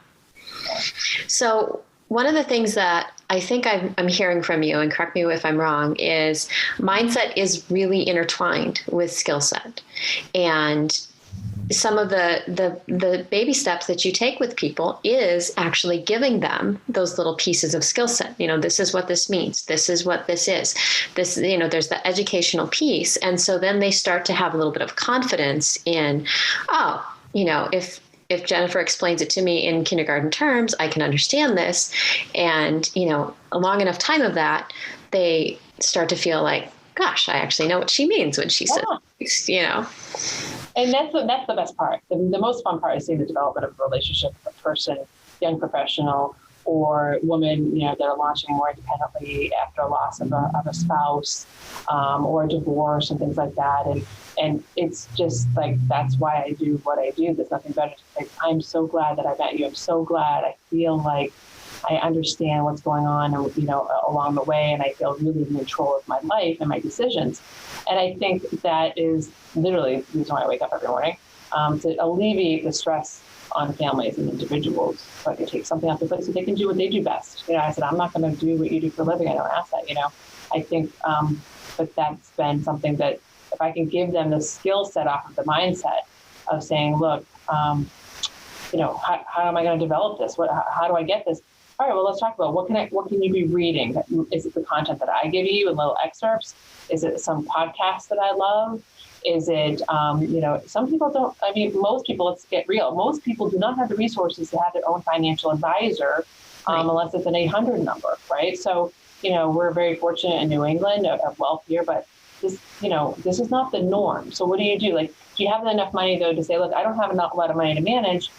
So one of the things that I think I'm hearing from you, and correct me if I'm wrong, is mindset is really intertwined with skill set. And some of the baby steps that you take with people is actually giving them those little pieces of skill set. This is what this means. This is what this is. This, there's the educational piece. And so then they start to have a little bit of confidence in, if Jennifer explains it to me in kindergarten terms, I can understand this. And, a long enough time of that, they start to feel like, gosh, I actually know what she means when she says, And that's the best part. The most fun part is seeing the development of a relationship with a person, young professional, or woman, that are launching more independently after a loss of a spouse, or a divorce and things like that. And it's just like, that's why I do what I do. There's nothing better to say, I'm so glad that I met you. I'm so glad. I feel like I understand what's going on, along the way, and I feel really in control of my life and my decisions. And I think that is literally the reason why I wake up every morning, to alleviate the stress on families and individuals, so I can take something off the plate so they can do what they do best. I said, I'm not going to do what you do for a living. I don't ask that, I think, but that's been something that if I can give them the skill set off of the mindset of saying, look, how am I going to develop this? How do I get this? All right, well, let's talk about what can you be reading? Is it the content that I give you in little excerpts? Is it some podcast that I love? Is it, some people don't, most people, let's get real, most people do not have the resources to have their own financial advisor, unless it's an 800 number, right? So, we're very fortunate in New England of wealth here, but this is not the norm. So what do you do? Like, do you have enough money though to say, look, I don't have a lot of money to manage,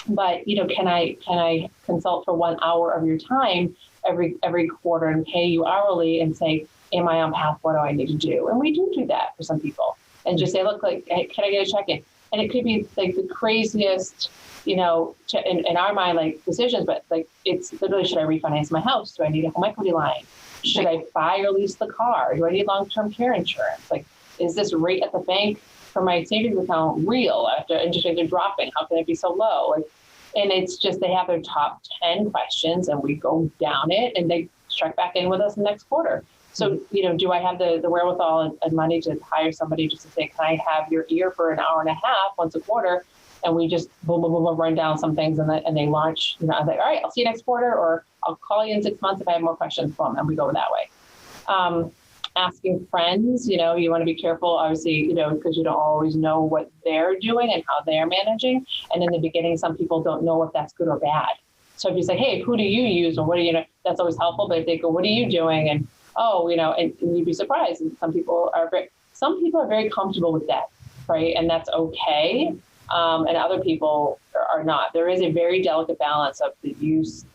but can I consult for 1 hour of your time every quarter and pay you hourly and say, am I on path? What do I need to do? And we do that for some people, and just say, look, like, hey, can I get a check-in? And it could be like the craziest, in our mind, like decisions, but like, it's literally, should I refinance my house? Do I need a home equity line? Should I buy or lease the car? Do I need long-term care insurance? Like, is this rate at the bank for my savings account real after interest rates are dropping? How can it be so low? And it's just, they have their top 10 questions, and we go down it, and they check back in with us next quarter. So, do I have the wherewithal and money to hire somebody just to say, can I have your ear for an hour and a half once a quarter? And we just boom, boom, boom, boom, run down some things, and they launch, I'm like, all right, I'll see you next quarter, or I'll call you in 6 months if I have more questions for them, and we go that way. Asking friends, you want to be careful, obviously, because you don't always know what they're doing and how they're managing. And in the beginning, some people don't know if that's good or bad. So if you say, hey, who do you use? Or what do you that's always helpful. But if they go, what are you doing? And, and you'd be surprised. And some people are very comfortable with that, right? And that's okay. And other people are not. There is a very delicate balance of the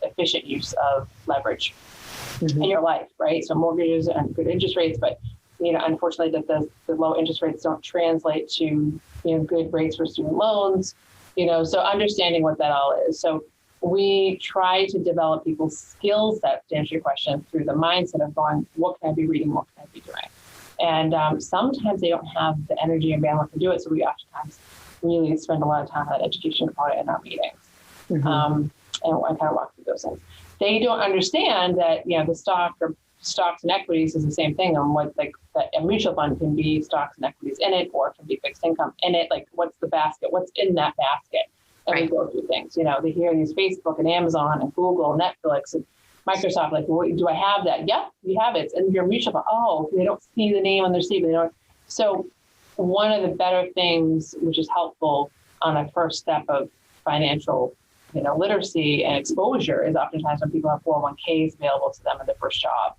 efficient use of leverage in your life, right? So mortgages and good interest rates, but unfortunately, the low interest rates don't translate to good rates for student loans. So understanding what that all is. So we try to develop people's skill set, to answer your question, through the mindset of going, what can I be reading? What can I be doing? And sometimes they don't have the energy and bandwidth to do it. So we oftentimes really spend a lot of time on that education component in our meetings. And I kind of walk through those things. They don't understand that, the stocks and equities is the same thing. And what, like, that a mutual fund can be stocks and equities in it, or it can be fixed income in it. Like, what's the basket? What's in that basket? And we go through things, they hear these Facebook and Amazon and Google, Netflix and Microsoft, like, well, do I have that? Yep, you have it. And your mutual fund, oh, they don't see the name on their sleeve. They don't. So one of the better things, which is helpful on a first step of financial, literacy and exposure, is oftentimes when people have 401ks available to them in their first job.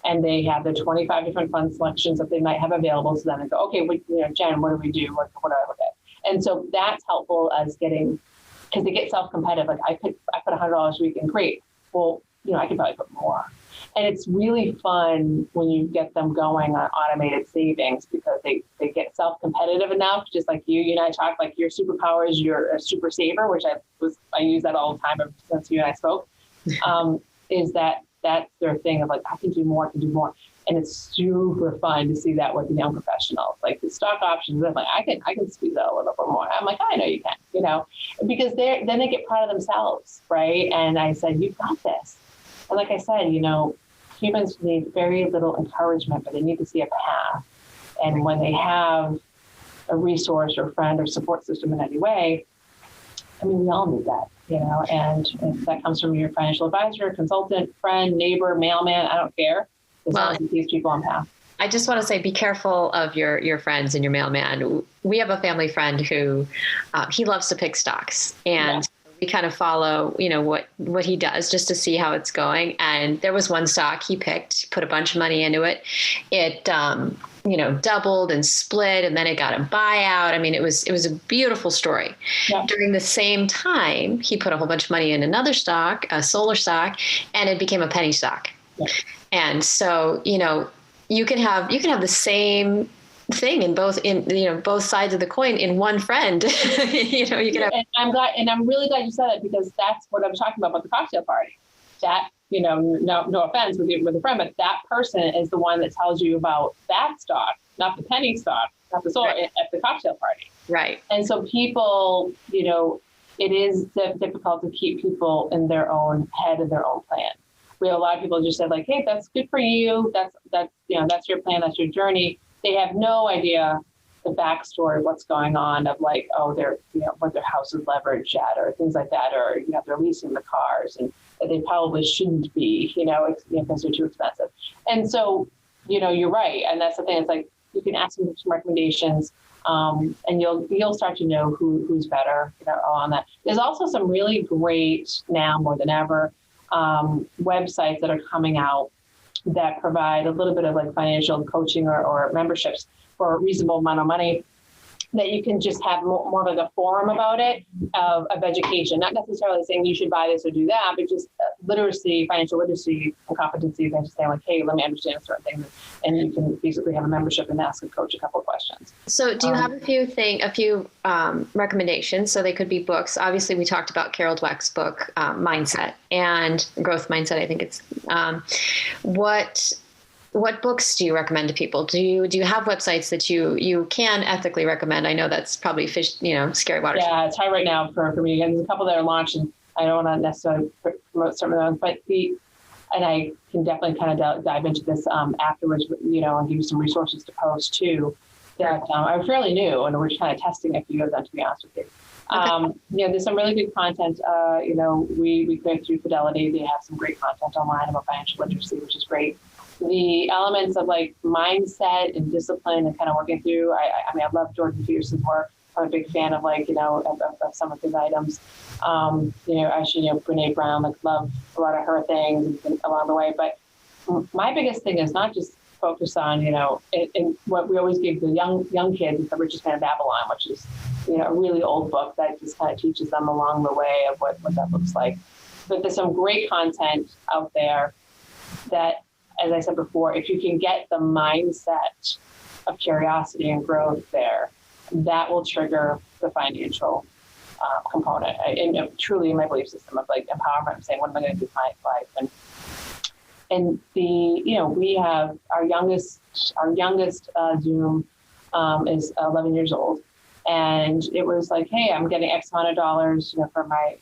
And they have the 25 different fund selections that they might have available to them, and go, okay, Jen, what do we do? What do I look at? And so that's helpful as because they get self-competitive. Like, I put $100 a week in, great. Well, I could probably put more. And it's really fun when you get them going on automated savings, because they get self-competitive enough, just like you and I talk, like, your superpower is you're a super saver, which I use that all the time ever since you and I spoke, is that's their thing of like, I can do more. And it's super fun to see that with the young professionals, like the stock options. They're like, I can squeeze out a little bit more. I'm like, I know you can, because then they get proud of themselves, right? And I said, you've got this. And like I said, humans need very little encouragement, but they need to see a path. And when they have a resource or friend or support system in any way, we all need that, and if that comes from your financial advisor, consultant, friend, neighbor, mailman, I don't care. As long as it keeps people on path. I just want to say, be careful of your friends and your mailman. We have a family friend who he loves to pick stocks, and we kind of follow, what he does just to see how it's going. And there was one stock he picked, put a bunch of money into it. It, doubled and split, and then it got a buyout. It was a beautiful story. Yeah. During the same time, he put a whole bunch of money in another stock, a solar stock, and it became a penny stock. Yeah. And so, you can have the same thing in both sides of the coin in one friend. You can have. And I'm really glad you said it, because that's what I'm talking about the cocktail party. That, no offense with a friend, but that person is the one that tells you about that stock, not the penny stock, not the solar, at the cocktail party. Right. And so people, it is difficult to keep people in their own head and their own plan. We have a lot of people just said, like, hey, that's good for you. That's your plan. That's your journey. They have no idea the backstory of what's going on, of like, oh, they're, what their house is leveraged at, or things like that, or, they're leasing the cars, and that they probably shouldn't be, because they're too expensive. And so, you're right. And that's the thing. It's like, you can ask them some recommendations, and you'll start to know who's better, on that. There's also some really great, now more than ever, websites that are coming out that provide a little bit of like financial coaching or memberships for a reasonable amount of money, that you can just have more of like a forum about it of education, not necessarily saying you should buy this or do that, but just literacy, financial literacy and competencies, and just saying like, hey, let me understand a certain thing. And you can basically have a membership and ask a coach a couple of questions. So do you have a few recommendations? So they could be books. Obviously we talked about Carol Dweck's book, Mindset and Growth Mindset. I think it's, what books do you recommend to people? Do you have websites that you can ethically recommend? I know that's probably scary waters. Yeah, it's hard right now for me. And there's a couple that are launched, and I don't want to necessarily promote some of them, but and I can definitely kind of dive into this afterwards, and give you some resources to post too. That are fairly new, and we're just kind of testing a few of them, to be honest with you. Okay. There's some really good content. We go through Fidelity. They have some great content online about financial literacy, which is great. The elements of like mindset and discipline and kind of working through. I love Jordan Peterson's work. I'm a big fan of of some of his items. Brene Brown, love a lot of her things along the way. But my biggest thing is not just focus on, in what we always give the young kids, The Richest Man in Babylon, which is, a really old book that just kind of teaches them along the way of what that looks like. But there's some great content out there that, as I said before, if you can get the mindset of curiosity and growth there, that will trigger the financial component. Truly in my belief system of like empowerment, I'm saying, what am I going to do with my life? And we have our youngest Zoom is 11 years old, and it was like, hey, I'm getting X amount of dollars, for my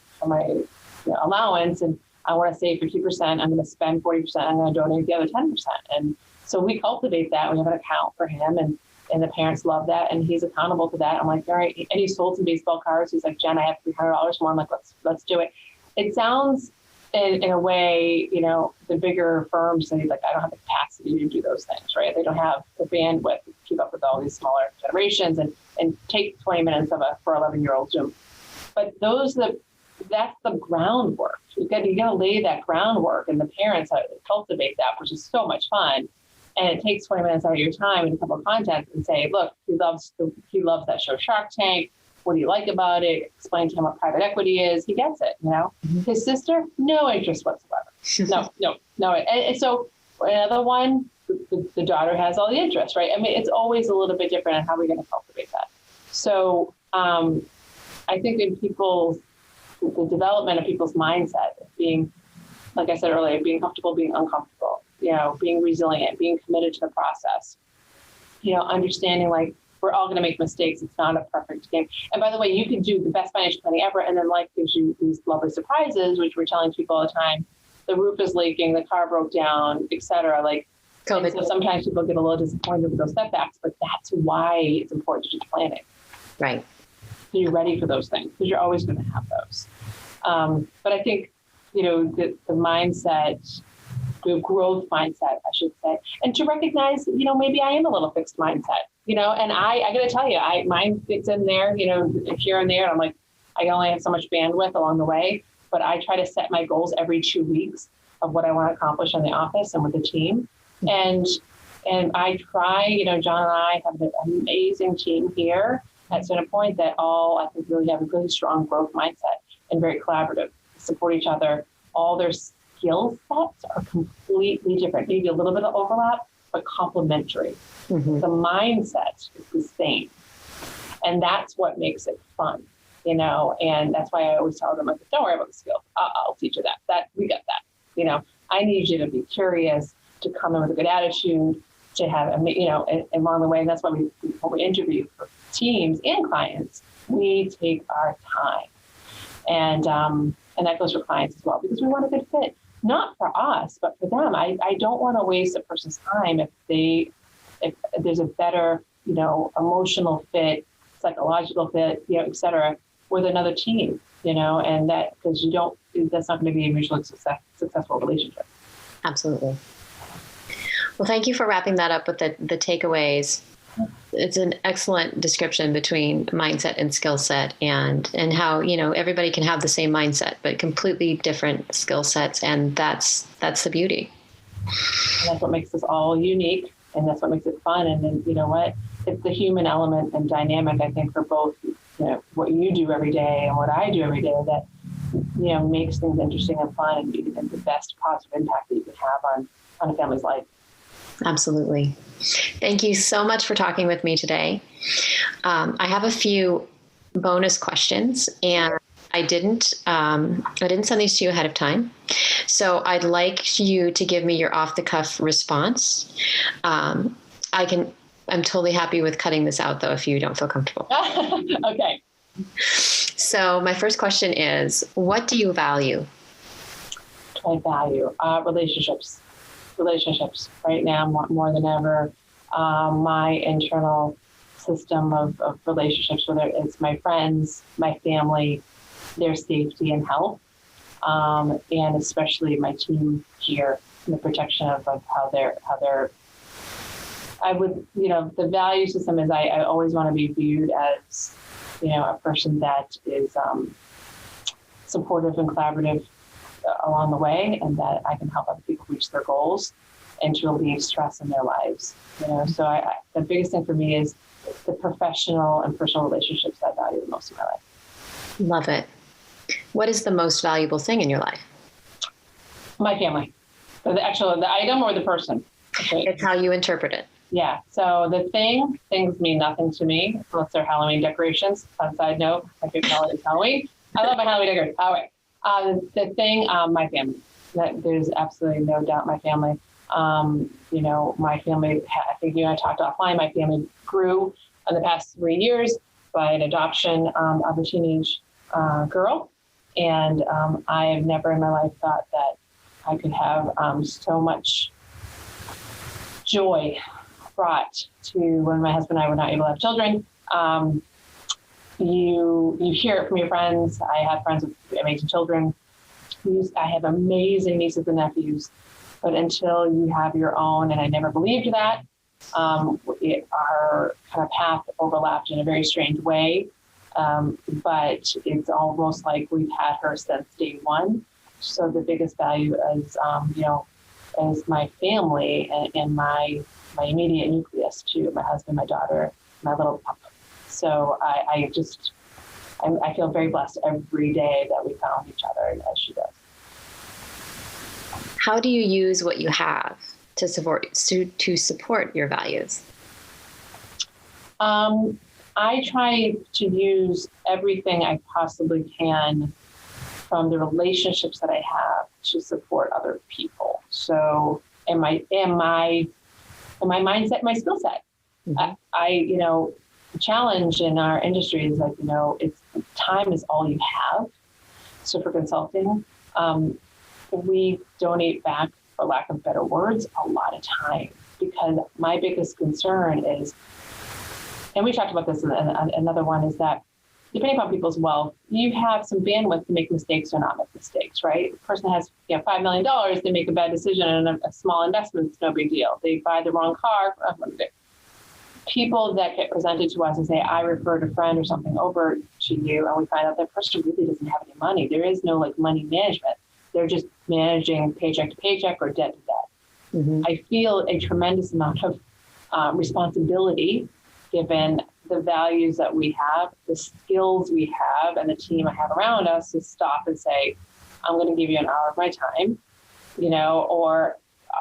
allowance, and I want to save 50%. I'm going to spend 40%. I'm going to donate the other 10%. And so we cultivate that. We have an account for him, and the parents love that, and he's accountable to that. I'm like, all right. And he sold some baseball cards. He's like, Jen, I have $300 more. I'm like, let's do it. It sounds in a way, the bigger firms say like, I don't have the capacity to do those things, right? They don't have the bandwidth to keep up with all these smaller generations and take 20 minutes for 11-year-old Zoom. But that's the groundwork. You got to lay that groundwork, and the parents cultivate that, which is so much fun. And it takes 20 minutes out of your time and a couple of content and say, look, he loves that show Shark Tank. What do you like about it? Explain to him what private equity is. He gets it, Mm-hmm. His sister, no interest whatsoever. No. And so another one, the daughter has all the interest, right? I mean, it's always a little bit different on how we're going to cultivate that. So I think in the development of people's mindset, being, like I said earlier, being comfortable, being uncomfortable, being resilient, being committed to the process, understanding like we're all going to make mistakes. It's not a perfect game. And by the way, you can do the best financial planning ever, and then life gives you these lovely surprises, which we're telling people all the time. The roof is leaking, the car broke down, et cetera. So sometimes people get a little disappointed with those setbacks, but that's why it's important to do planning. Right. So you're ready for those things, because you're always going to have those. But I think, the mindset, the growth mindset, I should say, and to recognize, maybe I am a little fixed mindset, and I got to tell you, mine fits in there, here and there. And I'm like, I only have so much bandwidth along the way, but I try to set my goals every 2 weeks of what I want to accomplish in the office and with the team. And I try, John and I have an amazing team here at Center Point that all, I think, really have a really strong growth mindset and very collaborative, support each other. All their skill sets are completely different, maybe a little bit of overlap, but complementary. Mm-hmm. The mindset is the same. And that's what makes it fun, and that's why I always tell them, like, don't worry about the skills. I'll teach you that we get that. I need you to be curious, to come in with a good attitude, to have, and along the way. And that's why when we interview for teams and clients, we take our time. And that goes for clients as well, because we want a good fit, not for us, but for them. I don't want to waste a person's time if there's a better, emotional fit, psychological fit, et cetera, with another team, and that, because that's not going to be a mutually successful relationship. Absolutely. Well, thank you for wrapping that up with the takeaways. It's an excellent description between mindset and skill set, and how, everybody can have the same mindset, but completely different skill sets. And that's the beauty. And that's what makes us all unique. And that's what makes it fun. And then, you know what? It's the human element and dynamic, I think, for both, what you do every day and what I do every day that, makes things interesting and fun and the best positive impact that you can have on a family's life. Absolutely. Thank you so much for talking with me today. I have a few bonus questions, and I didn't send these to you ahead of time. So I'd like you to give me your off the cuff response. I'm totally happy with cutting this out though, if you don't feel comfortable. Okay. So my first question is, what do you value? I value relationships right now more than ever. My internal system of relationships, whether it's my friends, my family, their safety and health, and especially my team here, and the protection of how they're. I would, the value system is I always want to be viewed as, a person that is supportive and collaborative along the way, and that I can help other people reach their goals and to relieve stress in their lives. So the biggest thing for me is the professional and personal relationships that I value the most in my life. Love it. What is the most valuable thing in your life? My family. So the item or the person? Okay. It's how you interpret it. Yeah. So things mean nothing to me unless they're Halloween decorations. On side note, my favorite holiday is Halloween. I love my Halloween decorations. All right. The thing, my family. There's absolutely no doubt my family. My family, I think you and I talked offline, my family grew in the past 3 years by an adoption of a teenage girl. And I have never in my life thought that I could have so much joy brought to when my husband and I were not able to have children. You hear it from your friends. I have friends with amazing children. I have amazing nieces and nephews. But until you have your own, and I never believed that, our kind of path overlapped in a very strange way. But it's almost like we've had her since day one. So the biggest value is, is my family and my immediate nucleus too, my husband, my daughter, my little pup. So I feel very blessed every day that we found each other as she does. How do you use what you have to support your values? I try to use everything I possibly can from the relationships that I have to support other people. So, and my mindset, my skill set. Mm-hmm. The challenge in our industry is like, it's time is all you have. So for consulting, we donate back, for lack of better words, a lot of time, because my biggest concern is, and we talked about this in another one, is that depending upon people's wealth, you have some bandwidth to make mistakes or not make mistakes, right? The person has $5 million, they make a bad decision and a small investment, it's no big deal. They buy the wrong car, people that get presented to us and say, I referred a friend or something over to you, and we find out that person really doesn't have any money. There is no money management. They're just managing paycheck to paycheck or debt to debt. Mm-hmm. I feel a tremendous amount of responsibility given the values that we have, the skills we have, and the team I have around us to stop and say, I'm going to give you an hour of my time, or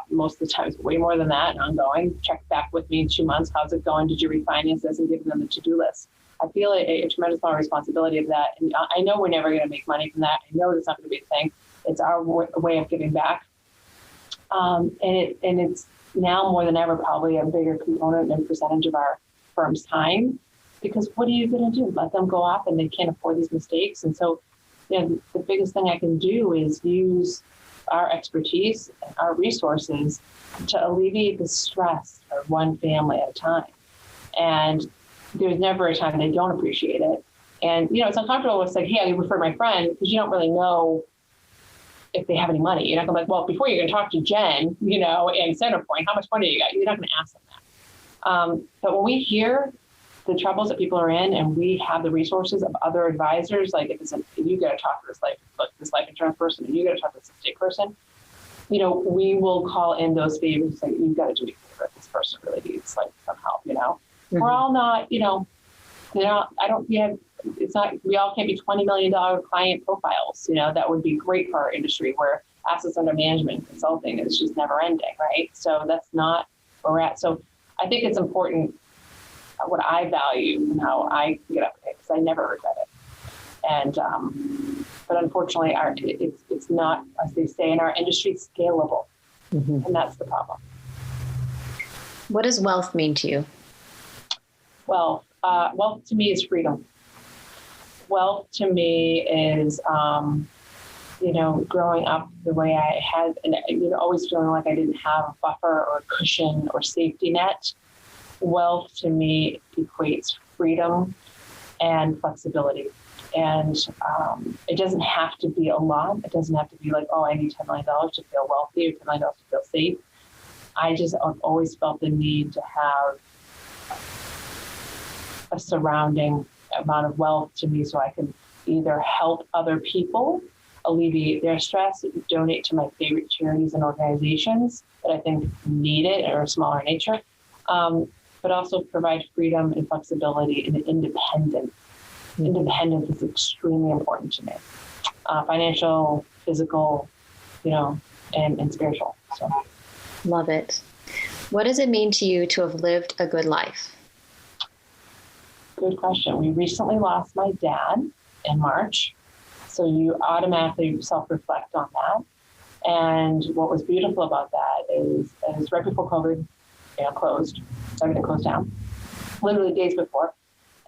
most of the time it's way more than that and ongoing. Check back with me in 2 months. How's it going? Did you refinance this? And giving them the to-do list. I feel a tremendous amount of responsibility of that. And I know we're never going to make money from that. I know that's not going to be a thing. It's our way of giving back. And it's now more than ever probably a bigger component and percentage of our firm's time, because what are you going to do? Let them go off and they can't afford these mistakes. And so, the biggest thing I can do is use our expertise and our resources to alleviate the stress of one family at a time. And there's never a time they don't appreciate it. And, it's uncomfortable. It's like, hey, I referred my friend, because you don't really know if they have any money. You're not going to well, before you're going to talk to Jen, in Centerpoint, how much money you got? You're not going to ask them that. But when we hear the troubles that people are in, and we have the resources of other advisors, like if you got to talk to this life insurance person, and you got to talk to this estate person, we will call in those favors and say, you've got to do me a favor. This person really needs some help. Mm-hmm. We're all not, we all can't be $20 million client profiles. That would be great for our industry, where assets under management and consulting is just never ending, right? So that's not where we're at. So I think it's important what I value and how I get up to it, because I never regret it. And but unfortunately, it's not, as they say in our industry, scalable, mm-hmm. and that's the problem. What does wealth mean to you? Wealth to me is freedom. Wealth to me is, growing up the way I had, and always feeling like I didn't have a buffer or a cushion or safety net. Wealth to me equates freedom and flexibility. And it doesn't have to be a lot. It doesn't have to be like, I need $10 million to feel wealthy or $10 million to feel safe. I've always felt the need to have a surrounding amount of wealth to me, so I can either help other people alleviate their stress, donate to my favorite charities and organizations that I think need it or are smaller in nature, but also provide freedom and flexibility and independence. Mm-hmm. Independence is extremely important to me. Financial, physical, and spiritual. So. Love it. What does it mean to you to have lived a good life? Good question. We recently lost my dad in March, so you automatically self-reflect on that. And what was beautiful about that is right before COVID, closed, everything closed down, literally days before,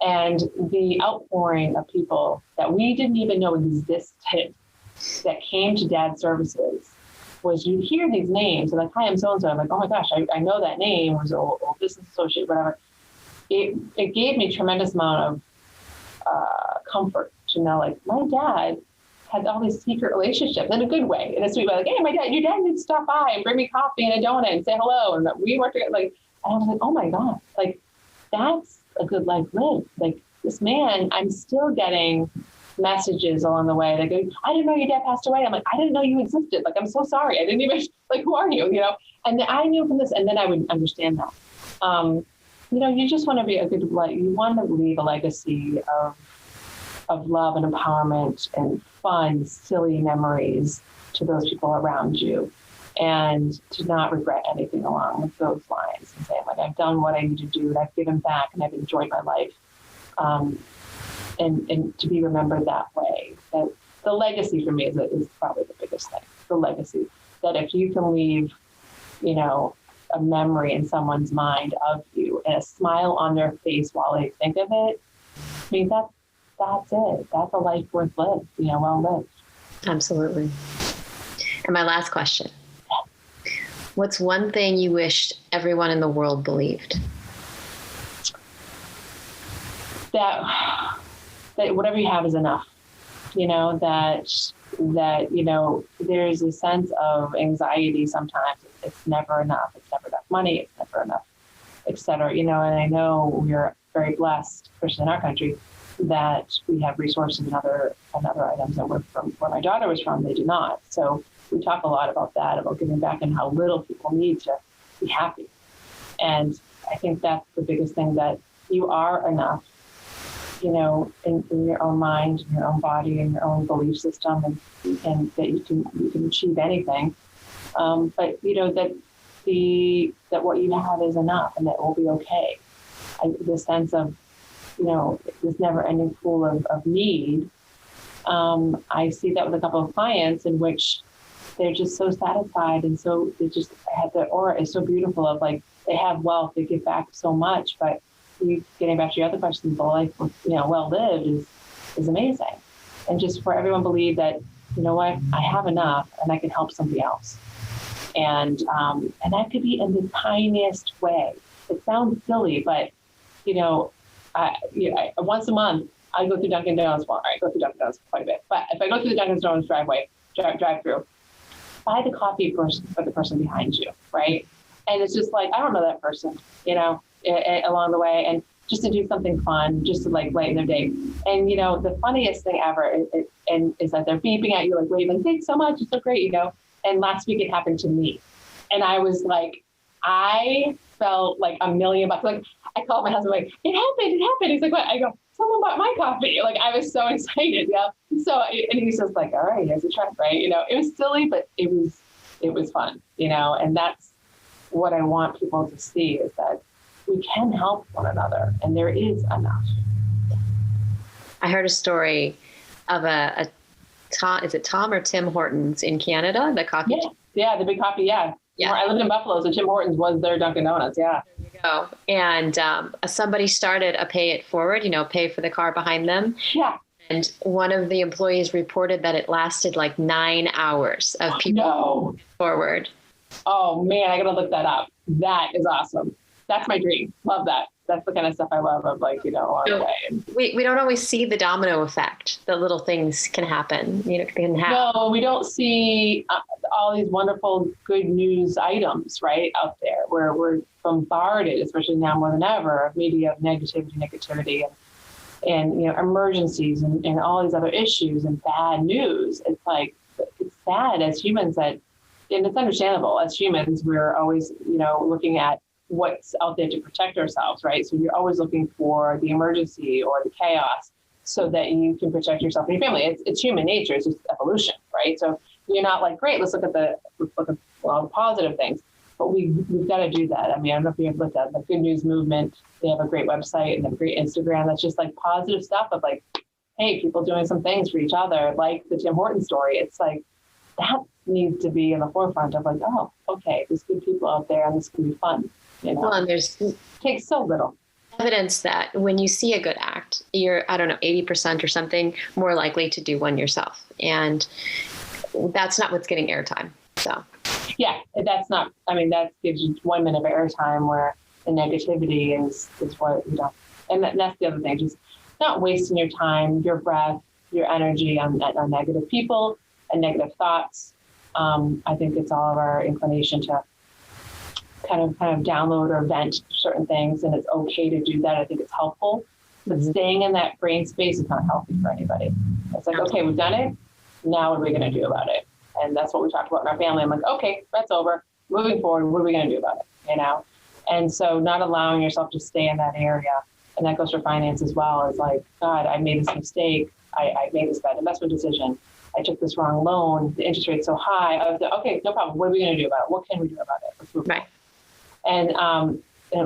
and the outpouring of people that we didn't even know existed that came to Dad's services was, you hear these names, and like, hi, I'm so-and-so. I'm like, oh my gosh, I know that name, was an old business associate, whatever. It gave me a tremendous amount of comfort to know, like, my dad had all these secret relationships in a good way, in a sweet way. Like, hey, your dad needs to stop by and bring me coffee and a donut and say hello. And we worked together. Like, and I was like, oh my God, like, that's a good life lived. Like, this man, I'm still getting messages along the way. They go, I didn't know your dad passed away. I'm like, I didn't know you existed. Like, I'm so sorry. I didn't even, like, who are you? And then I knew from this, and then I would understand that. You just want to be you want to leave a legacy of love and empowerment and fun, silly memories to those people around you, and to not regret anything along with those lines, and saying, like, I've done what I need to do, and I've given back, and I've enjoyed my life. And to be remembered that way. That the legacy for me is probably the biggest thing. The legacy that if you can leave, a memory in someone's mind of you and a smile on their face while they think of it, I mean, that's it. That's a life worth lived, well lived. Absolutely. And my last question. What's one thing you wished everyone in the world believed? That whatever you have is enough. That there's a sense of anxiety sometimes. It's never enough. It's never enough money. It's never enough, et cetera. And I know we're very blessed, especially in our country, that we have resources and other items that were from where my daughter was from. They do not. So we talk a lot about that, about giving back and how little people need to be happy. And I think that's the biggest thing, that you are enough, in your own mind, in your own body, in your own belief system, and that you can achieve anything. But that what you have is enough, and that it will be okay. The sense of, this never-ending pool of need. I see that with a couple of clients in which they're just so satisfied, and so they just have, the aura is so beautiful of, like, they have wealth, they give back so much, but getting back to your other question, the life, well lived is amazing. And just for everyone to believe that, what, I have enough and I can help somebody else. And that could be in the tiniest way. It sounds silly, but, once a month, I go through Dunkin' Donuts. Well, I go through Dunkin' Donuts quite a bit. But if I go through the Dunkin' Donuts drive-through, buy the coffee for the person behind you, right? And it's just like, I don't know that person, along the way, and just to do something fun, just to like lighten their day. And the funniest thing ever is that they're beeping at you like, waving, thanks so much, it's so great, And last week it happened to me, and I was like, I felt like $1,000,000. Like I called my husband, like, it happened. He's like, what? I go, someone bought my coffee. Like I was so excited, So and he's just like, all right, here's a check, right? It was silly, but it was fun, and that's what I want people to see, is that we can help one another, and there is enough. I heard a story of a Tom, is it Tom or Tim Hortons in Canada, the coffee? Yeah, the big coffee, yeah. I lived in Buffalo, so Tim Hortons was their Dunkin' Donuts, yeah. There you go. And somebody started a pay it forward, pay for the car behind them. Yeah. And one of the employees reported that it lasted like 9 hours of people forward. Oh man, I gotta look that up. That is awesome. That's my dream. Love that. That's the kind of stuff I love, of like, along the way. We don't always see the domino effect that little things can happen, can happen. No, we don't see all these wonderful good news items, right, out there, where we're bombarded, especially now more than ever, of media of negativity and emergencies and all these other issues and bad news. It's like, it's sad as humans and it's understandable. As humans, we're always, looking at what's out there to protect ourselves, right? So you're always looking for the emergency or the chaos so that you can protect yourself and your family. It's human nature. It's just evolution, right? So you're not like, great, let's look at the positive things, but we've got to do that. I mean, I don't know if you've looked at the Good News Movement. They have a great website and a great Instagram that's just like positive stuff of like, hey, people doing some things for each other, like the Tim Hortons story. It's like, that needs to be in the forefront of like, oh, okay, there's good people out there and this can be fun. Well, and it takes so little evidence that when you see a good act, you're, 80% or something more likely to do one yourself. And that's not what's getting airtime. So yeah, that's not, that gives you 1 minute of airtime where the negativity is what, and that's the other thing, just not wasting your time, your breath, your energy on negative people and negative thoughts. I think it's all of our inclination to kind of download or vent certain things, and it's okay to do that. I think it's helpful, but staying in that brain space is not healthy for anybody. It's like, okay, we've done it. Now what are we going to do about it? And that's what we talked about in our family. I'm like, okay, that's over. Moving forward, what are we going to do about it? And so not allowing yourself to stay in that area, and that goes for finance as well. Is like, God, I made this mistake. I made this bad investment decision. I took this wrong loan. The interest rate's so high. I was like, okay, no problem. What are we going to do about it? What can we do about it? Let's move on. And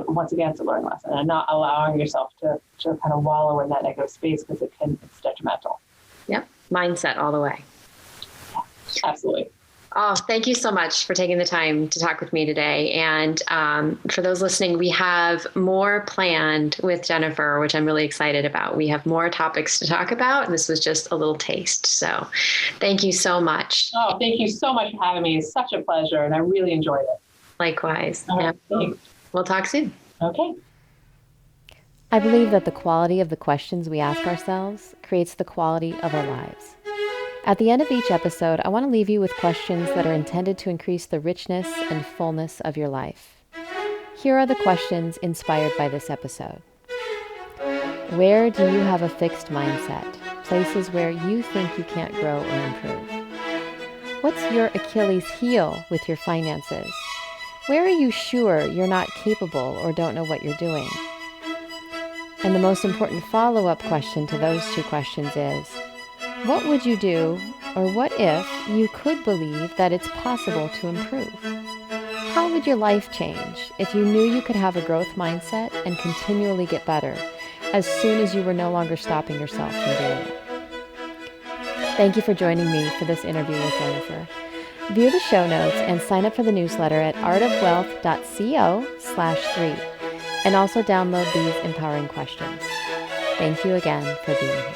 once again, it's a learning lesson, and not allowing yourself to kind of wallow in that negative space, because it's detrimental. Yep. Mindset all the way. Yeah, absolutely. Oh, thank you so much for taking the time to talk with me today. And for those listening, we have more planned with Jennifer, which I'm really excited about. We have more topics to talk about, and this was just a little taste. So thank you so much. Oh, thank you so much for having me. It's such a pleasure, and I really enjoyed it. Likewise. All right, yeah. We'll talk soon. Okay. I believe that the quality of the questions we ask ourselves creates the quality of our lives. At the end of each episode, I want to leave you with questions that are intended to increase the richness and fullness of your life. Here are the questions inspired by this episode. Where do you have a fixed mindset? Places where you think you can't grow or improve? What's your Achilles heel with your finances? Where are you sure you're not capable or don't know what you're doing? And the most important follow-up question to those two questions is, what would you do, or what if you could believe that it's possible to improve? How would your life change if you knew you could have a growth mindset and continually get better as soon as you were no longer stopping yourself from doing it? Thank you for joining me for this interview with Jennifer. View the show notes and sign up for the newsletter at artofwealth.co/3, and also download these empowering questions. Thank you again for being here.